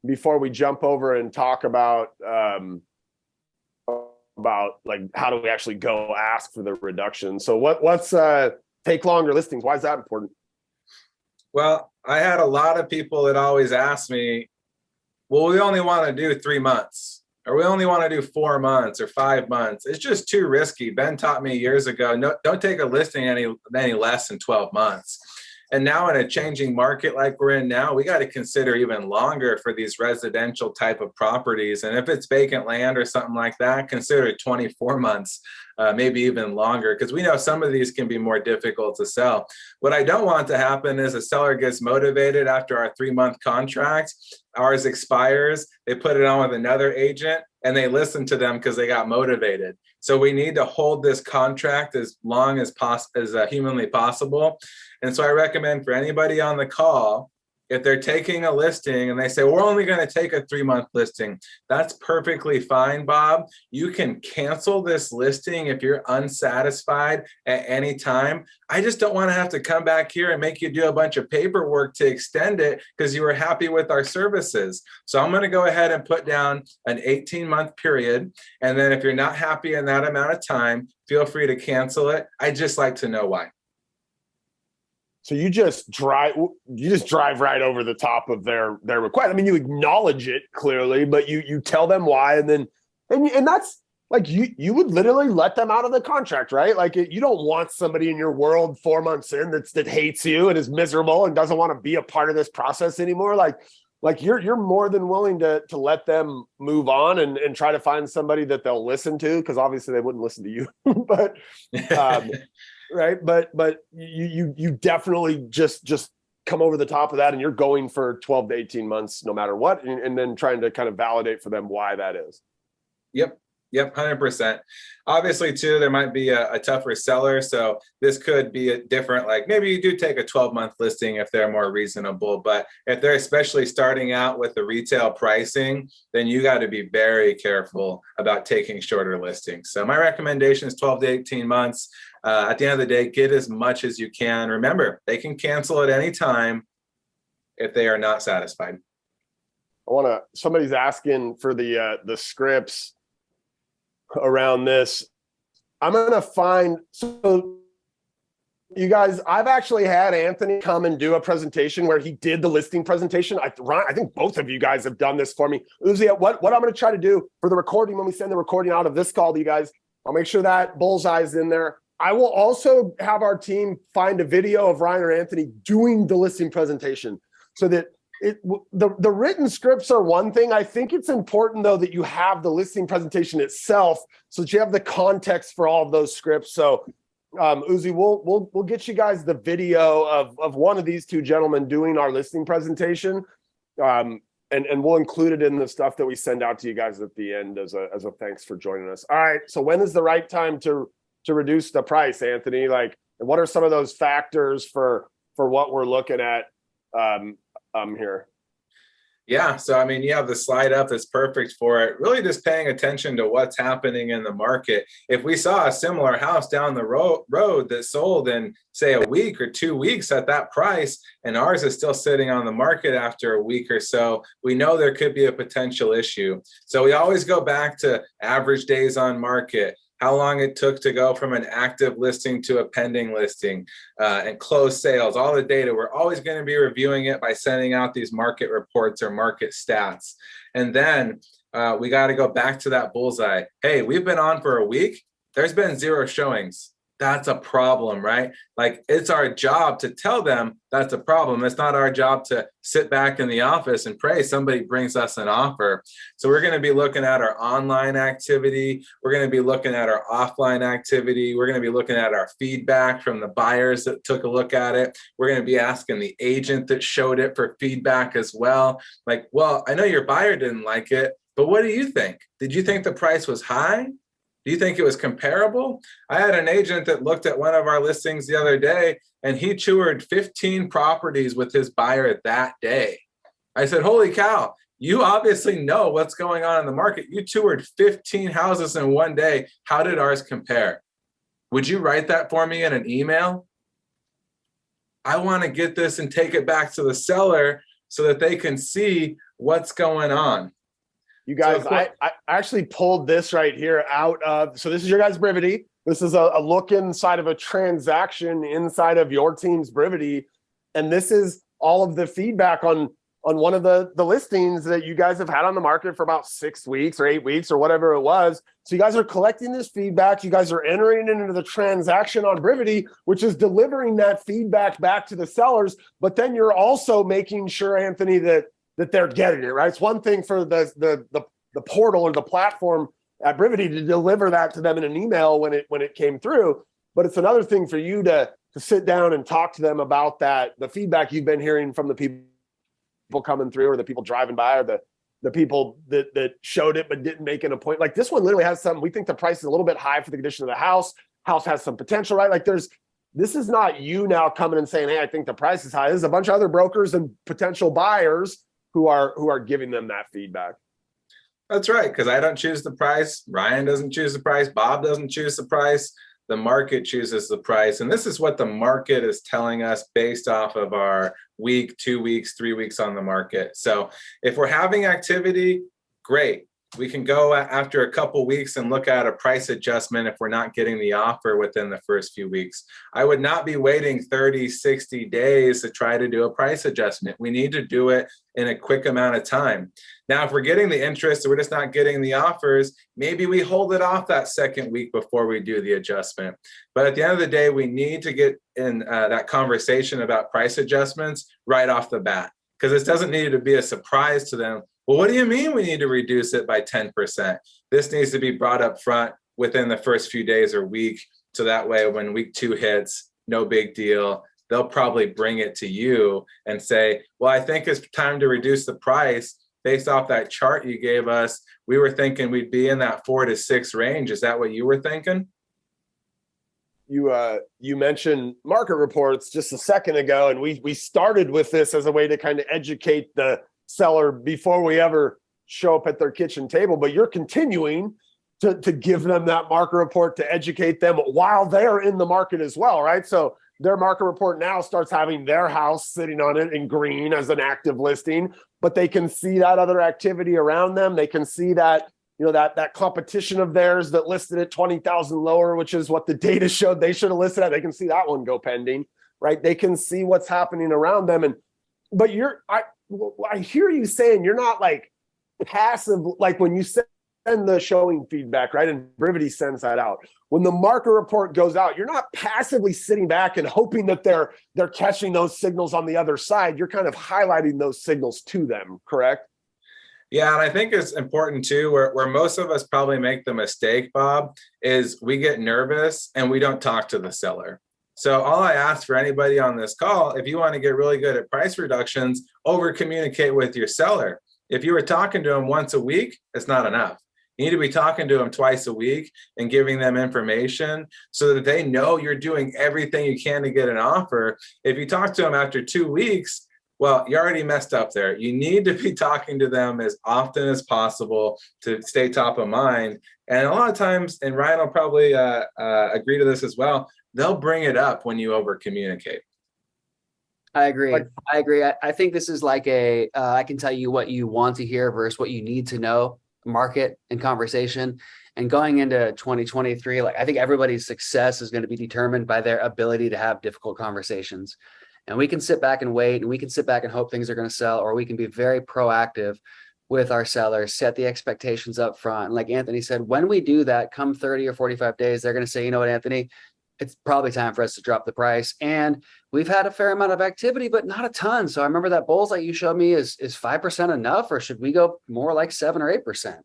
before we jump over and talk about like how do we actually go ask for the reduction. So what's take longer listings? Why is that important? Well, I had a lot of people that always ask me, well, we only want to do 3 months, or we only want to do 4 months or 5 months. It's just too risky. Ben taught me years ago, no, don't take a listing any less than 12 months. And now in a changing market like we're in now, we got to consider even longer for these residential type of properties. And if it's vacant land or something like that, consider 24 months, maybe even longer, because we know some of these can be more difficult to sell. What I don't want to happen is a seller gets motivated after our 3-month contract, ours expires, they put it on with another agent, and they listen to them because they got motivated. So we need to hold this contract as long as humanly possible. And so I recommend for anybody on the call, if they're taking a listing and they say, we're only going to take a 3-month listing, that's perfectly fine, Bob. You can cancel this listing if you're unsatisfied at any time. I just don't want to have to come back here and make you do a bunch of paperwork to extend it because you were happy with our services. So I'm going to go ahead and put down an 18-month period. And then if you're not happy in that amount of time, feel free to cancel it. I'd just like to know why. So you just drive right over the top of their request. I mean, you acknowledge it clearly, but you tell them why, and that's like you would literally let them out of the contract, right? Like you don't want somebody in your world 4 months in that hates you and is miserable and doesn't want to be a part of this process anymore. Like you're more than willing to let them move on and try to find somebody that they'll listen to, because obviously they wouldn't listen to you, but. Right. But you definitely just come over the top of that, and you're going for 12 to 18 months, no matter what. And then trying to kind of validate for them why that is. Yep. 100%. Obviously too, there might be a tougher seller. So this could be a different, like maybe you do take a 12-month listing if they're more reasonable, but if they're especially starting out with the retail pricing, then you got to be very careful about taking shorter listings. So my recommendation is 12 to 18 months. At the end of the day, get as much as you can. Remember, they can cancel at any time if they are not satisfied. Somebody's asking for the scripts around this. I'm going to find, so you guys, I've actually had Anthony come and do a presentation where he did the listing presentation. I think both of you guys have done this for me. Uzi, what I'm going to try to do for the recording, when we send the recording out of this call to you guys, I'll make sure that bullseye's in there. I will also have our team find a video of Ryan or Anthony doing the listing presentation, so that the written scripts are one thing. I think it's important, though, that you have the listing presentation itself, so that you have the context for all of those scripts. So, Uzi, we'll get you guys the video of one of these two gentlemen doing our listing presentation, and we'll include it in the stuff that we send out to you guys at the end as a thanks for joining us. All right. So when is the right time to reduce the price, Anthony? Like, what are some of those factors for what we're looking at here? Yeah, so I mean, you have the slide up that's perfect for it. Really just paying attention to what's happening in the market. If we saw a similar house down the road that sold in, say, a week or 2 weeks at that price, and ours is still sitting on the market after a week or so, we know there could be a potential issue. So we always go back to average days on market, how long it took to go from an active listing to a pending listing, and closed sales, all the data. We're always going to be reviewing it by sending out these market reports or market stats. And then we got to go back to that bullseye. Hey, we've been on for a week. There's been 0 showings. That's a problem, right? Like, it's our job to tell them that's a problem. It's not our job to sit back in the office and pray somebody brings us an offer. So we're going to be looking at our online activity. We're going to be looking at our offline activity. We're going to be looking at our feedback from the buyers that took a look at it. We're going to be asking the agent that showed it for feedback as well. Like, well, I know your buyer didn't like it, but what do you think? Did you think the price was high? Do you think it was comparable? I had an agent that looked at one of our listings the other day, and he toured 15 properties with his buyer that day. I said, holy cow, you obviously know what's going on in the market. You toured 15 houses in one day. How did ours compare? Would you write that for me in an email? I want to get this and take it back to the seller so that they can see what's going on. You guys, I actually pulled this right here out of, so this is your guys' Brivity. This is a look inside of a transaction inside of your team's Brivity. And this is all of the feedback on one of the listings that you guys have had on the market for about 6 weeks or 8 weeks or whatever it was. So you guys are collecting this feedback. You guys are entering it into the transaction on Brivity, which is delivering that feedback back to the sellers. But then you're also making sure, Anthony, that they're getting it, right? It's one thing for the portal or the platform at Brivity to deliver that to them in an email when it came through. But it's another thing for you to sit down and talk to them about that, the feedback you've been hearing from the people coming through, or the people driving by, or the people that showed it but didn't make an appointment. Like this one literally has something. We think the price is a little bit high for the condition of the house. House has some potential, right? Like this is not you now coming and saying, hey, I think the price is high. There's a bunch of other brokers and potential buyers who are giving them that feedback. That's right, because I don't choose the price. Ryan doesn't choose the price. Bob doesn't choose the price. The market chooses the price. And this is what the market is telling us based off of our week, 2 weeks, 3 weeks on the market. So if we're having activity, great. We can go after a couple weeks and look at a price adjustment if we're not getting the offer within the first few weeks. I would not be waiting 30, 60 days to try to do a price adjustment. We need to do it in a quick amount of time. Now, if we're getting the interest or we're just not getting the offers, maybe we hold it off that second week before we do the adjustment. But at the end of the day, we need to get in that conversation about price adjustments right off the bat, because this doesn't need to be a surprise to them. Well, what do you mean we need to reduce it by 10%? This needs to be brought up front within the first few days or week. So that way, when week 2 hits, no big deal. They'll probably bring it to you and say, well, I think it's time to reduce the price based off that chart you gave us. We were thinking we'd be in that 4 to 6 range. Is that what you were thinking? You mentioned market reports just a second ago, and we started with this as a way to kind of educate the seller before we ever show up at their kitchen table. But you're continuing to give them that market report to educate them while they're in the market as well, right? So their market report now starts having their house sitting on it in green as an active listing, but they can see that other activity around them. They can see that, you know, that competition of theirs that listed at 20,000 lower, which is what the data showed they should have listed at. They can see that one go pending, right? They can see what's happening around them. But I hear you saying you're not like passive, like when you send the showing feedback, right? And Brivity sends that out. When the market report goes out, you're not passively sitting back and hoping that they're catching those signals on the other side. You're kind of highlighting those signals to them, correct? Yeah, and I think it's important too, where most of us probably make the mistake, Bob, is we get nervous and we don't talk to the seller. So all I ask for anybody on this call, if you want to get really good at price reductions, over communicate with your seller. If you were talking to them once a week, it's not enough. You need to be talking to them twice a week and giving them information so that they know you're doing everything you can to get an offer. If you talk to them after 2 weeks, well, you already messed up there. You need to be talking to them as often as possible to stay top of mind. And a lot of times, and Ryan will probably agree to this as well, they'll bring it up when you over communicate. I agree. I think this is like I can tell you what you want to hear versus what you need to know, market and conversation. And going into 2023, like I think everybody's success is going to be determined by their ability to have difficult conversations. And we can sit back and wait, and we can sit back and hope things are going to sell, or we can be very proactive with our sellers, set the expectations up front. And like Anthony said, when we do that, come 30 or 45 days, they're going to say, you know what, Anthony, it's probably time for us to drop the price. And we've had a fair amount of activity, but not a ton. So I remember that bullseye you showed me is 5% enough, or should we go more like 7 or 8%?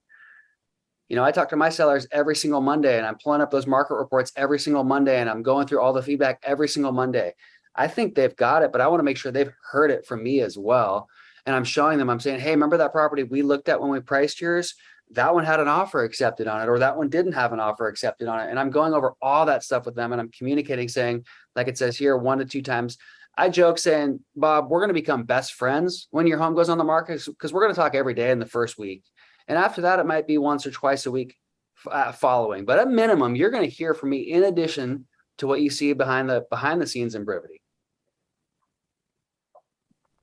You know, I talk to my sellers every single Monday, and I'm pulling up those market reports every single Monday, and I'm going through all the feedback every single Monday. I think they've got it, but I want to make sure they've heard it from me as well. And I'm showing them, I'm saying, hey, remember that property we looked at when we priced yours? That one had an offer accepted on it, or that one didn't have an offer accepted on it. And I'm going over all that stuff with them, and I'm communicating, saying, like it says here, 1 to 2 times. I joke saying, Bob, we're going to become best friends when your home goes on the market, because we're going to talk every day in the first week. And after that, it might be once or twice a week following. But at minimum, you're going to hear from me in addition to what you see behind the scenes in Brivity.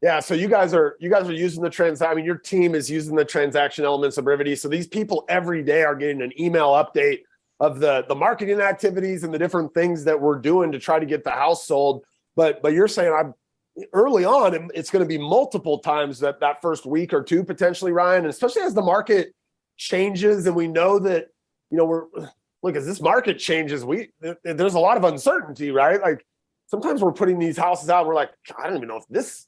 Yeah, so you guys are using the transaction. I mean, your team is using the transaction elements of Brivity. So these people every day are getting an email update the marketing activities and the different things that we're doing to try to get the house sold. But you're saying early on, it's going to be multiple times that first week or two potentially, Ryan, and especially as the market changes and we know that, as this market changes, there's a lot of uncertainty, right? Like sometimes we're putting these houses out, we're like, I don't even know if this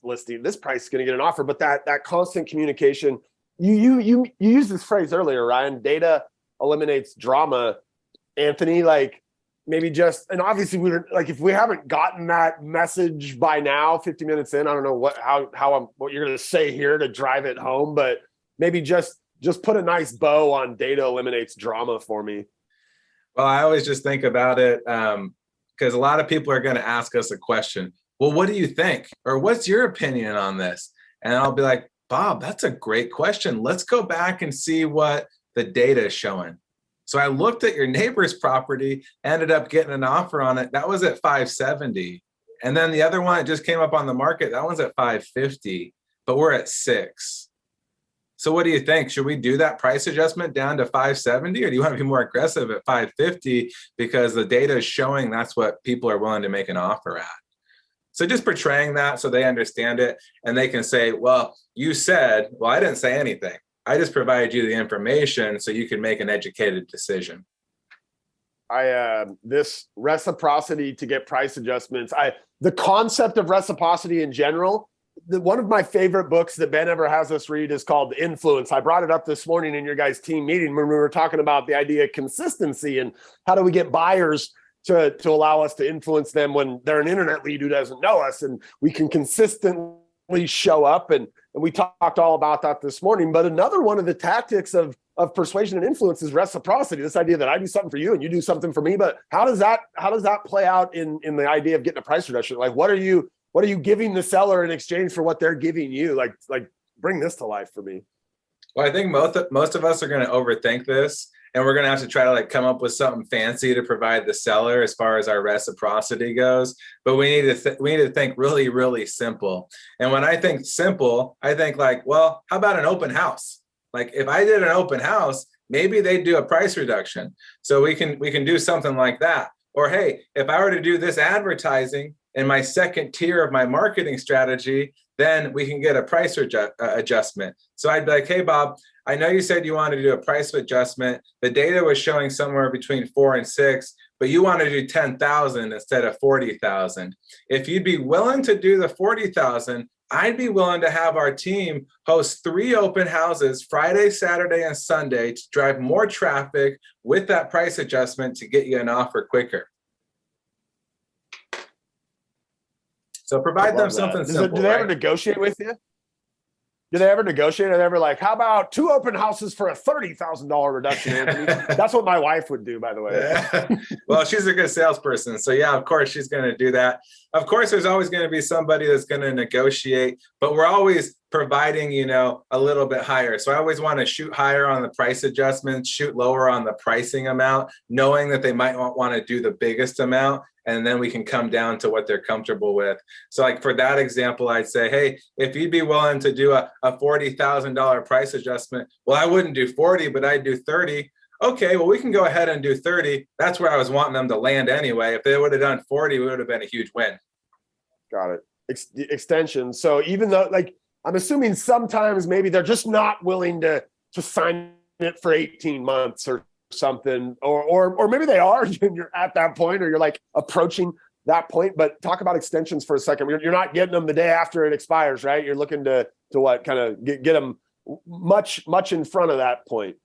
price is going to get an offer, but that constant communication, you used this phrase earlier, Ryan, data eliminates drama. Anthony, like maybe and obviously if we haven't gotten that message by now, 50 minutes in, I don't know what you're going to say here to drive it home, but maybe just put a nice bow on data eliminates drama for me. Well, I always just think about it because a lot of people are going to ask us a question. Well, what do you think? Or what's your opinion on this? And I'll be like, Bob, that's a great question. Let's go back and see what the data is showing. So I looked at your neighbor's property, ended up getting an offer on it. That was at 570. And then the other one that just came up on the market, that one's at 550, but we're at 6. So what do you think? Should we do that price adjustment down to 570, or do you want to be more aggressive at 550 because the data is showing that's what people are willing to make an offer at? So just portraying that so they understand it and they can say, well, you said, well, I didn't say anything. I just provided you the information so you can make an educated decision. This reciprocity to get price adjustments. The concept of reciprocity in general, one of my favorite books that Ben ever has us read is called Influence. I brought it up this morning in your guys' team meeting when we were talking about the idea of consistency and how do we get buyers to allow us to influence them when they're an internet lead who doesn't know us, and we can consistently show up. And we talked all about that this morning. But another one of the tactics of persuasion and influence is reciprocity. This idea that I do something for you and you do something for me. But how does that play out in the idea of getting a price reduction? Like, what are you giving the seller in exchange for what they're giving you? Like bring this to life for me. Well, I think most of us are going to overthink this, and we're going to have to try to come up with something fancy to provide the seller as far as our reciprocity goes. But we need to think really, really simple. And when I think simple, I think well, how about an open house? Like if I did an open house, maybe they'd do a price reduction. So we can do something like that. Or hey, if I were to do this advertising in my second tier of my marketing strategy, then we can get a price adjustment. So I'd be like, hey, Bob, I know you said you wanted to do a price adjustment. The data was showing somewhere between 4 and 6, but you want to do 10,000 instead of 40,000. If you'd be willing to do the 40,000, I'd be willing to have our team host 3 open houses Friday, Saturday, and Sunday to drive more traffic with that price adjustment to get you an offer quicker. So provide them something simple. Do they ever negotiate with you? Do they ever negotiate? Are they ever like, how about 2 open houses for a $30,000 reduction, Anthony? That's what my wife would do, by the way. Yeah. Well, she's a good salesperson. So yeah, of course she's going to do that. Of course, there's always going to be somebody that's going to negotiate, but we're always providing, a little bit higher. So I always want to shoot higher on the price adjustments, shoot lower on the pricing amount, knowing that they might want to do the biggest amount. And then we can come down to what they're comfortable with. So for that example, I'd say, hey, if you'd be willing to do a $40,000 price adjustment, well, I wouldn't do 40, but I'd do 30. Okay, well, we can go ahead and do 30. That's where I was wanting them to land anyway. If they would have done 40, it would have been a huge win. Got it. Extension. So even though, I'm assuming sometimes maybe they're just not willing to sign it for 18 months or something, or maybe they are and you're at that point, or you're approaching that point. But talk about extensions for a second. You're not getting them the day after it expires, right? You're looking to what, kind of get them much in front of that point.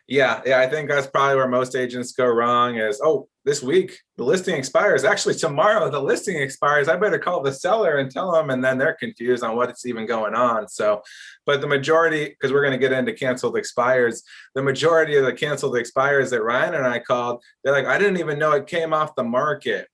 Yeah, I think that's probably where most agents go wrong is, this week the listing expires. Actually, tomorrow the listing expires. I better call the seller and tell them, and then they're confused on what's even going on. So, but the majority, because we're going to get into canceled expires, the majority of the canceled expires that Ryan and I called, they're like, I didn't even know it came off the market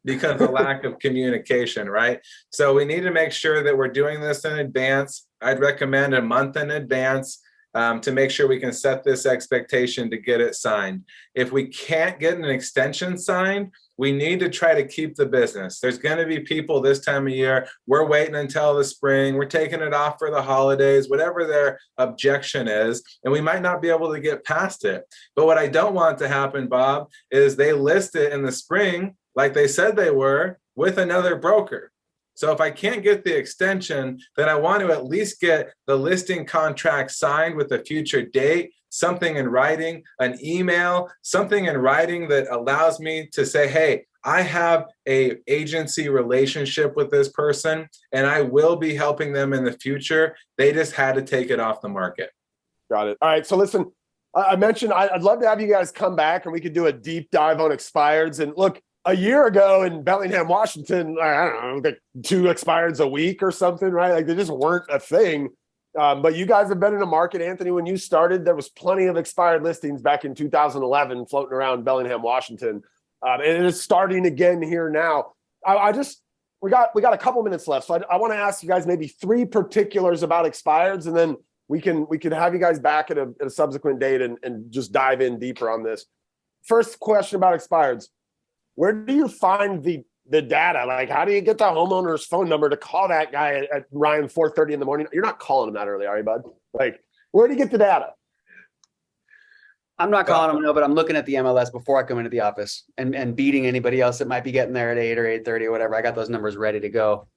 because of the lack of communication, right? So we need to make sure that we're doing this in advance. I'd recommend a month in advance. to make sure we can set this expectation to get it signed. If we can't get an extension signed, we need to try to keep the business. There's going to be people this time of year, we're waiting until the spring, we're taking it off for the holidays, whatever their objection is, and we might not be able to get past it. But what I don't want to happen, Bob, is they list it in the spring, like they said they were, with another broker. So if I can't get the extension, then I want to at least get the listing contract signed with a future date, something in writing, an email, something in writing that allows me to say, hey, I have a agency relationship with this person and I will be helping them in the future. They just had to take it off the market. Got it. All right. So listen, I mentioned I'd love to have you guys come back and we could do a deep dive on expireds. And look, a year ago in Bellingham, Washington, I don't know, like 2 expireds a week or something, right? Like they just weren't a thing. But you guys have been in a market, Anthony, when you started, there was plenty of expired listings back in 2011 floating around Bellingham, Washington. And it is starting again here now. We got a couple minutes left. So I want to ask you guys maybe 3 particulars about expireds, and then we can have you guys back at a subsequent date and just dive in deeper on this. First question about expireds. Where do you find the data? Like, how do you get the homeowner's phone number to call that guy at Ryan 4:30 in the morning? You're not calling him that early, are you, bud? Like, where do you get the data? I'm not calling him, no, but I'm looking at the MLS before I come into the office and beating anybody else that might be getting there at 8 or 8:30 or whatever. I got those numbers ready to go.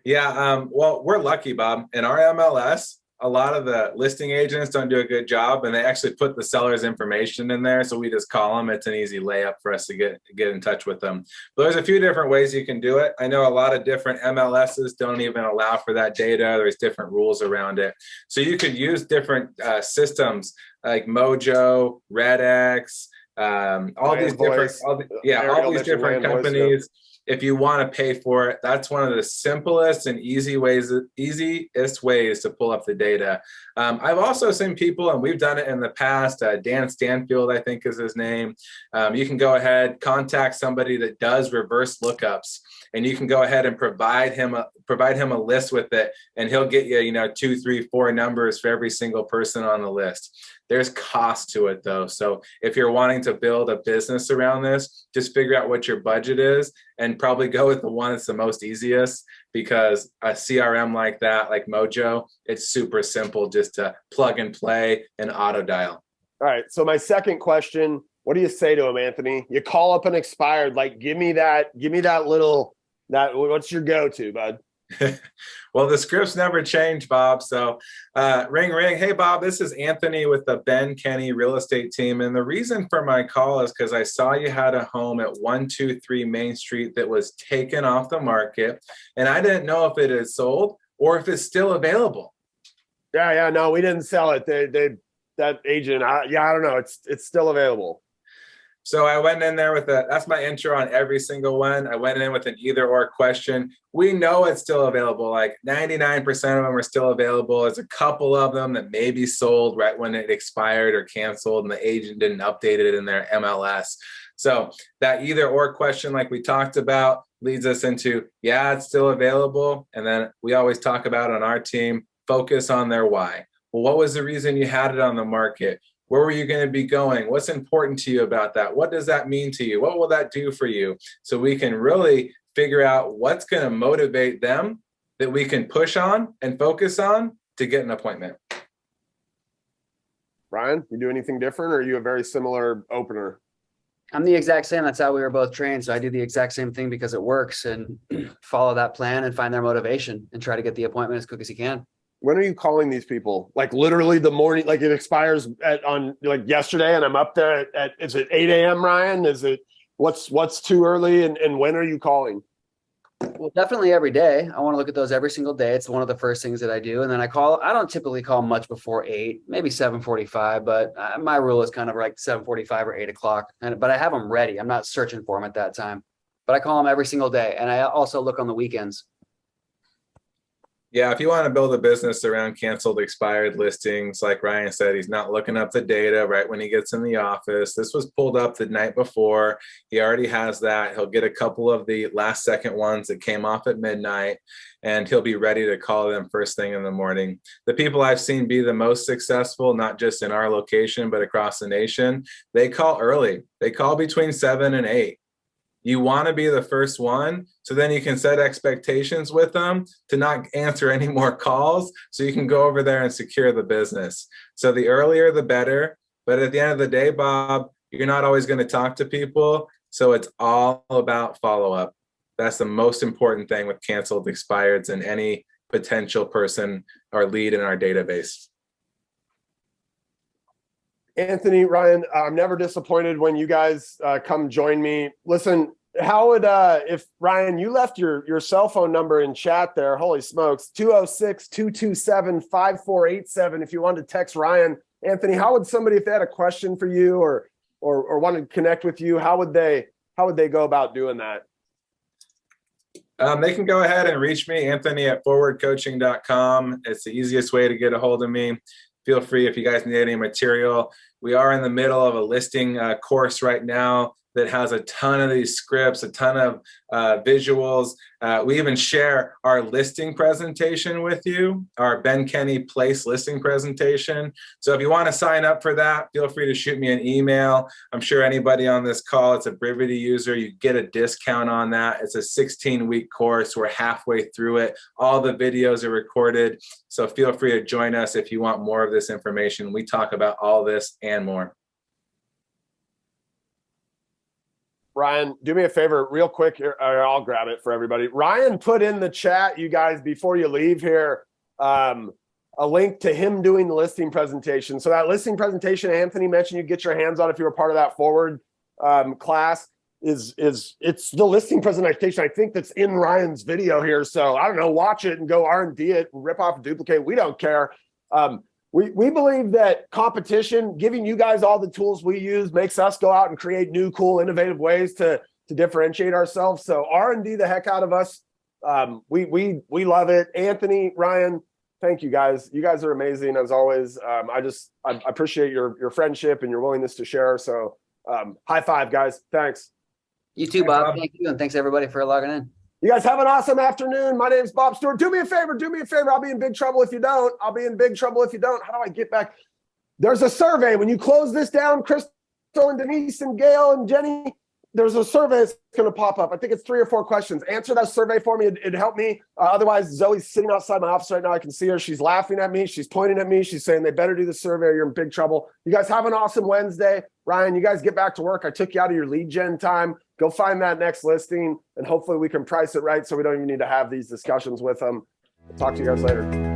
Yeah, well, we're lucky, Bob. In our MLS, a lot of the listing agents don't do a good job, and they actually put the seller's information in there. So we just call them. It's an easy layup for us to get in touch with them. But there's a few different ways you can do it. I know a lot of different MLSs don't even allow for that data. There's different rules around it. So you could use different systems like Mojo, RedX, all these different companies. If you want to pay for it, that's one of the simplest and easiest ways to pull up the data. I've also seen people, and we've done it in the past, Dan Stanfield, I think is his name. You can go ahead, contact somebody that does reverse lookups, and you can go ahead and provide him a list with it, and he'll get you, 2, 3, 4 numbers for every single person on the list. There's cost to it though. So if you're wanting to build a business around this, just figure out what your budget is and probably go with the one that's the most easiest, because a CRM like that, like Mojo, it's super simple just to plug and play and auto dial. All right. So my second question, what do you say to him, Anthony? You call up an expired, like, give me that what's your go-to, bud? Well, the scripts never change, Bob. So ring, ring. Hey, Bob, this is Anthony with the Ben Kenny real estate team. And the reason for my call is because I saw you had a home at 123 Main Street that was taken off the market. And I didn't know if it had sold or if it's still available. Yeah. No, we didn't sell it. That agent, I don't know. It's still available. So I went in there with that's my intro on every single one. I went in with an either or question. We know it's still available. Like 99% of them are still available. There's a couple of them that may be sold right when it expired or canceled and the agent didn't update it in their MLS. So that either or question, like we talked about, leads us into, yeah, it's still available. And then we always talk about on our team, focus on their why. Well, what was the reason you had it on the market? Where were you going to be going? What's important to you about that? What does that mean to you? What will that do for you? So we can really figure out what's going to motivate them that we can push on and focus on to get an appointment. Ryan, you do anything different, or are you a very similar opener? I'm the exact same. That's how we were both trained. So I do the exact same thing because it works, and follow that plan and find their motivation and try to get the appointment as quick as you can. When are you calling these people? Like literally the morning, like it expires on like yesterday and I'm up there is it 8 a.m., Ryan? Is it what's too early, and when are you calling? Well, definitely every day. I want to look at those every single day. It's one of the first things that I do. And then I don't typically call much before 8, maybe 7:45, but my rule is kind of like 7:45 or 8 o'clock. But I have them ready. I'm not searching for them at that time, but I call them every single day. And I also look on the weekends. Yeah, if you want to build a business around canceled, expired listings, like Ryan said, he's not looking up the data right when he gets in the office. This was pulled up the night before. He already has that. He'll get a couple of the last second ones that came off at midnight, and he'll be ready to call them first thing in the morning. The people I've seen be the most successful, not just in our location, but across the nation, they call early. They call between 7 and 8. You want to be the first one, so then you can set expectations with them to not answer any more calls, so you can go over there and secure the business. So the earlier, the better. But at the end of the day, Bob, you're not always going to talk to people. So it's all about follow-up. That's the most important thing with canceled expireds and any potential person or lead in our database. Anthony, Ryan, I'm never disappointed when you guys come join me. Listen, how would, if Ryan, you left your cell phone number in chat there, holy smokes, 206-227-5487. If you wanted to text Ryan, Anthony, how would somebody, if they had a question for you or wanted to connect with you, how would they go about doing that? They can go ahead and reach me, Anthony at forwardcoaching.com. It's the easiest way to get a hold of me. Feel free if you guys need any material. We are in the middle of a listing course right now that has a ton of these scripts, a ton of visuals. We even share our listing presentation with you, our Ben Kenny Place listing presentation. So if you want to sign up for that, feel free to shoot me an email. I'm sure anybody on this call, it's a Brivity user, you get a discount on that. It's a 16-week course. We're halfway through it. All the videos are recorded. So feel free to join us if you want more of this information. We talk about all this and more. Ryan, do me a favor real quick here. I'll grab it for everybody. Ryan put in the chat, you guys, before you leave here, a link to him doing the listing presentation. So that listing presentation Anthony mentioned you get your hands on if you were part of that forward class it's the listing presentation, I think, that's in Ryan's video here. So I don't know, watch it and go R&D it and rip off and duplicate. We don't care. We believe that competition, giving you guys all the tools we use, makes us go out and create new, cool, innovative ways to differentiate ourselves. So R&D the heck out of us. We love it. Anthony, Ryan, thank you guys. You guys are amazing as always. I appreciate your friendship and your willingness to share. So high five, guys. Thanks. You too, Bob. Thank you. And thanks everybody for logging in. You guys have an awesome afternoon. My name is Bob Stewart. Do me a favor. I'll be in big trouble if you don't. How do I get back? There's a survey. When you close this down, Crystal and Denise and Gail and Jenny, there's a survey that's going to pop up. I think it's 3 or 4 questions. Answer that survey for me. It'd help me. Otherwise, Zoe's sitting outside my office right now. I can see her. She's laughing at me. She's pointing at me. She's saying they better do the survey or you're in big trouble. You guys have an awesome Wednesday. Ryan, you guys get back to work. I took you out of your lead gen time. Go find that next listing, and hopefully we can price it right so we don't even need to have these discussions with them. I'll talk to you guys later.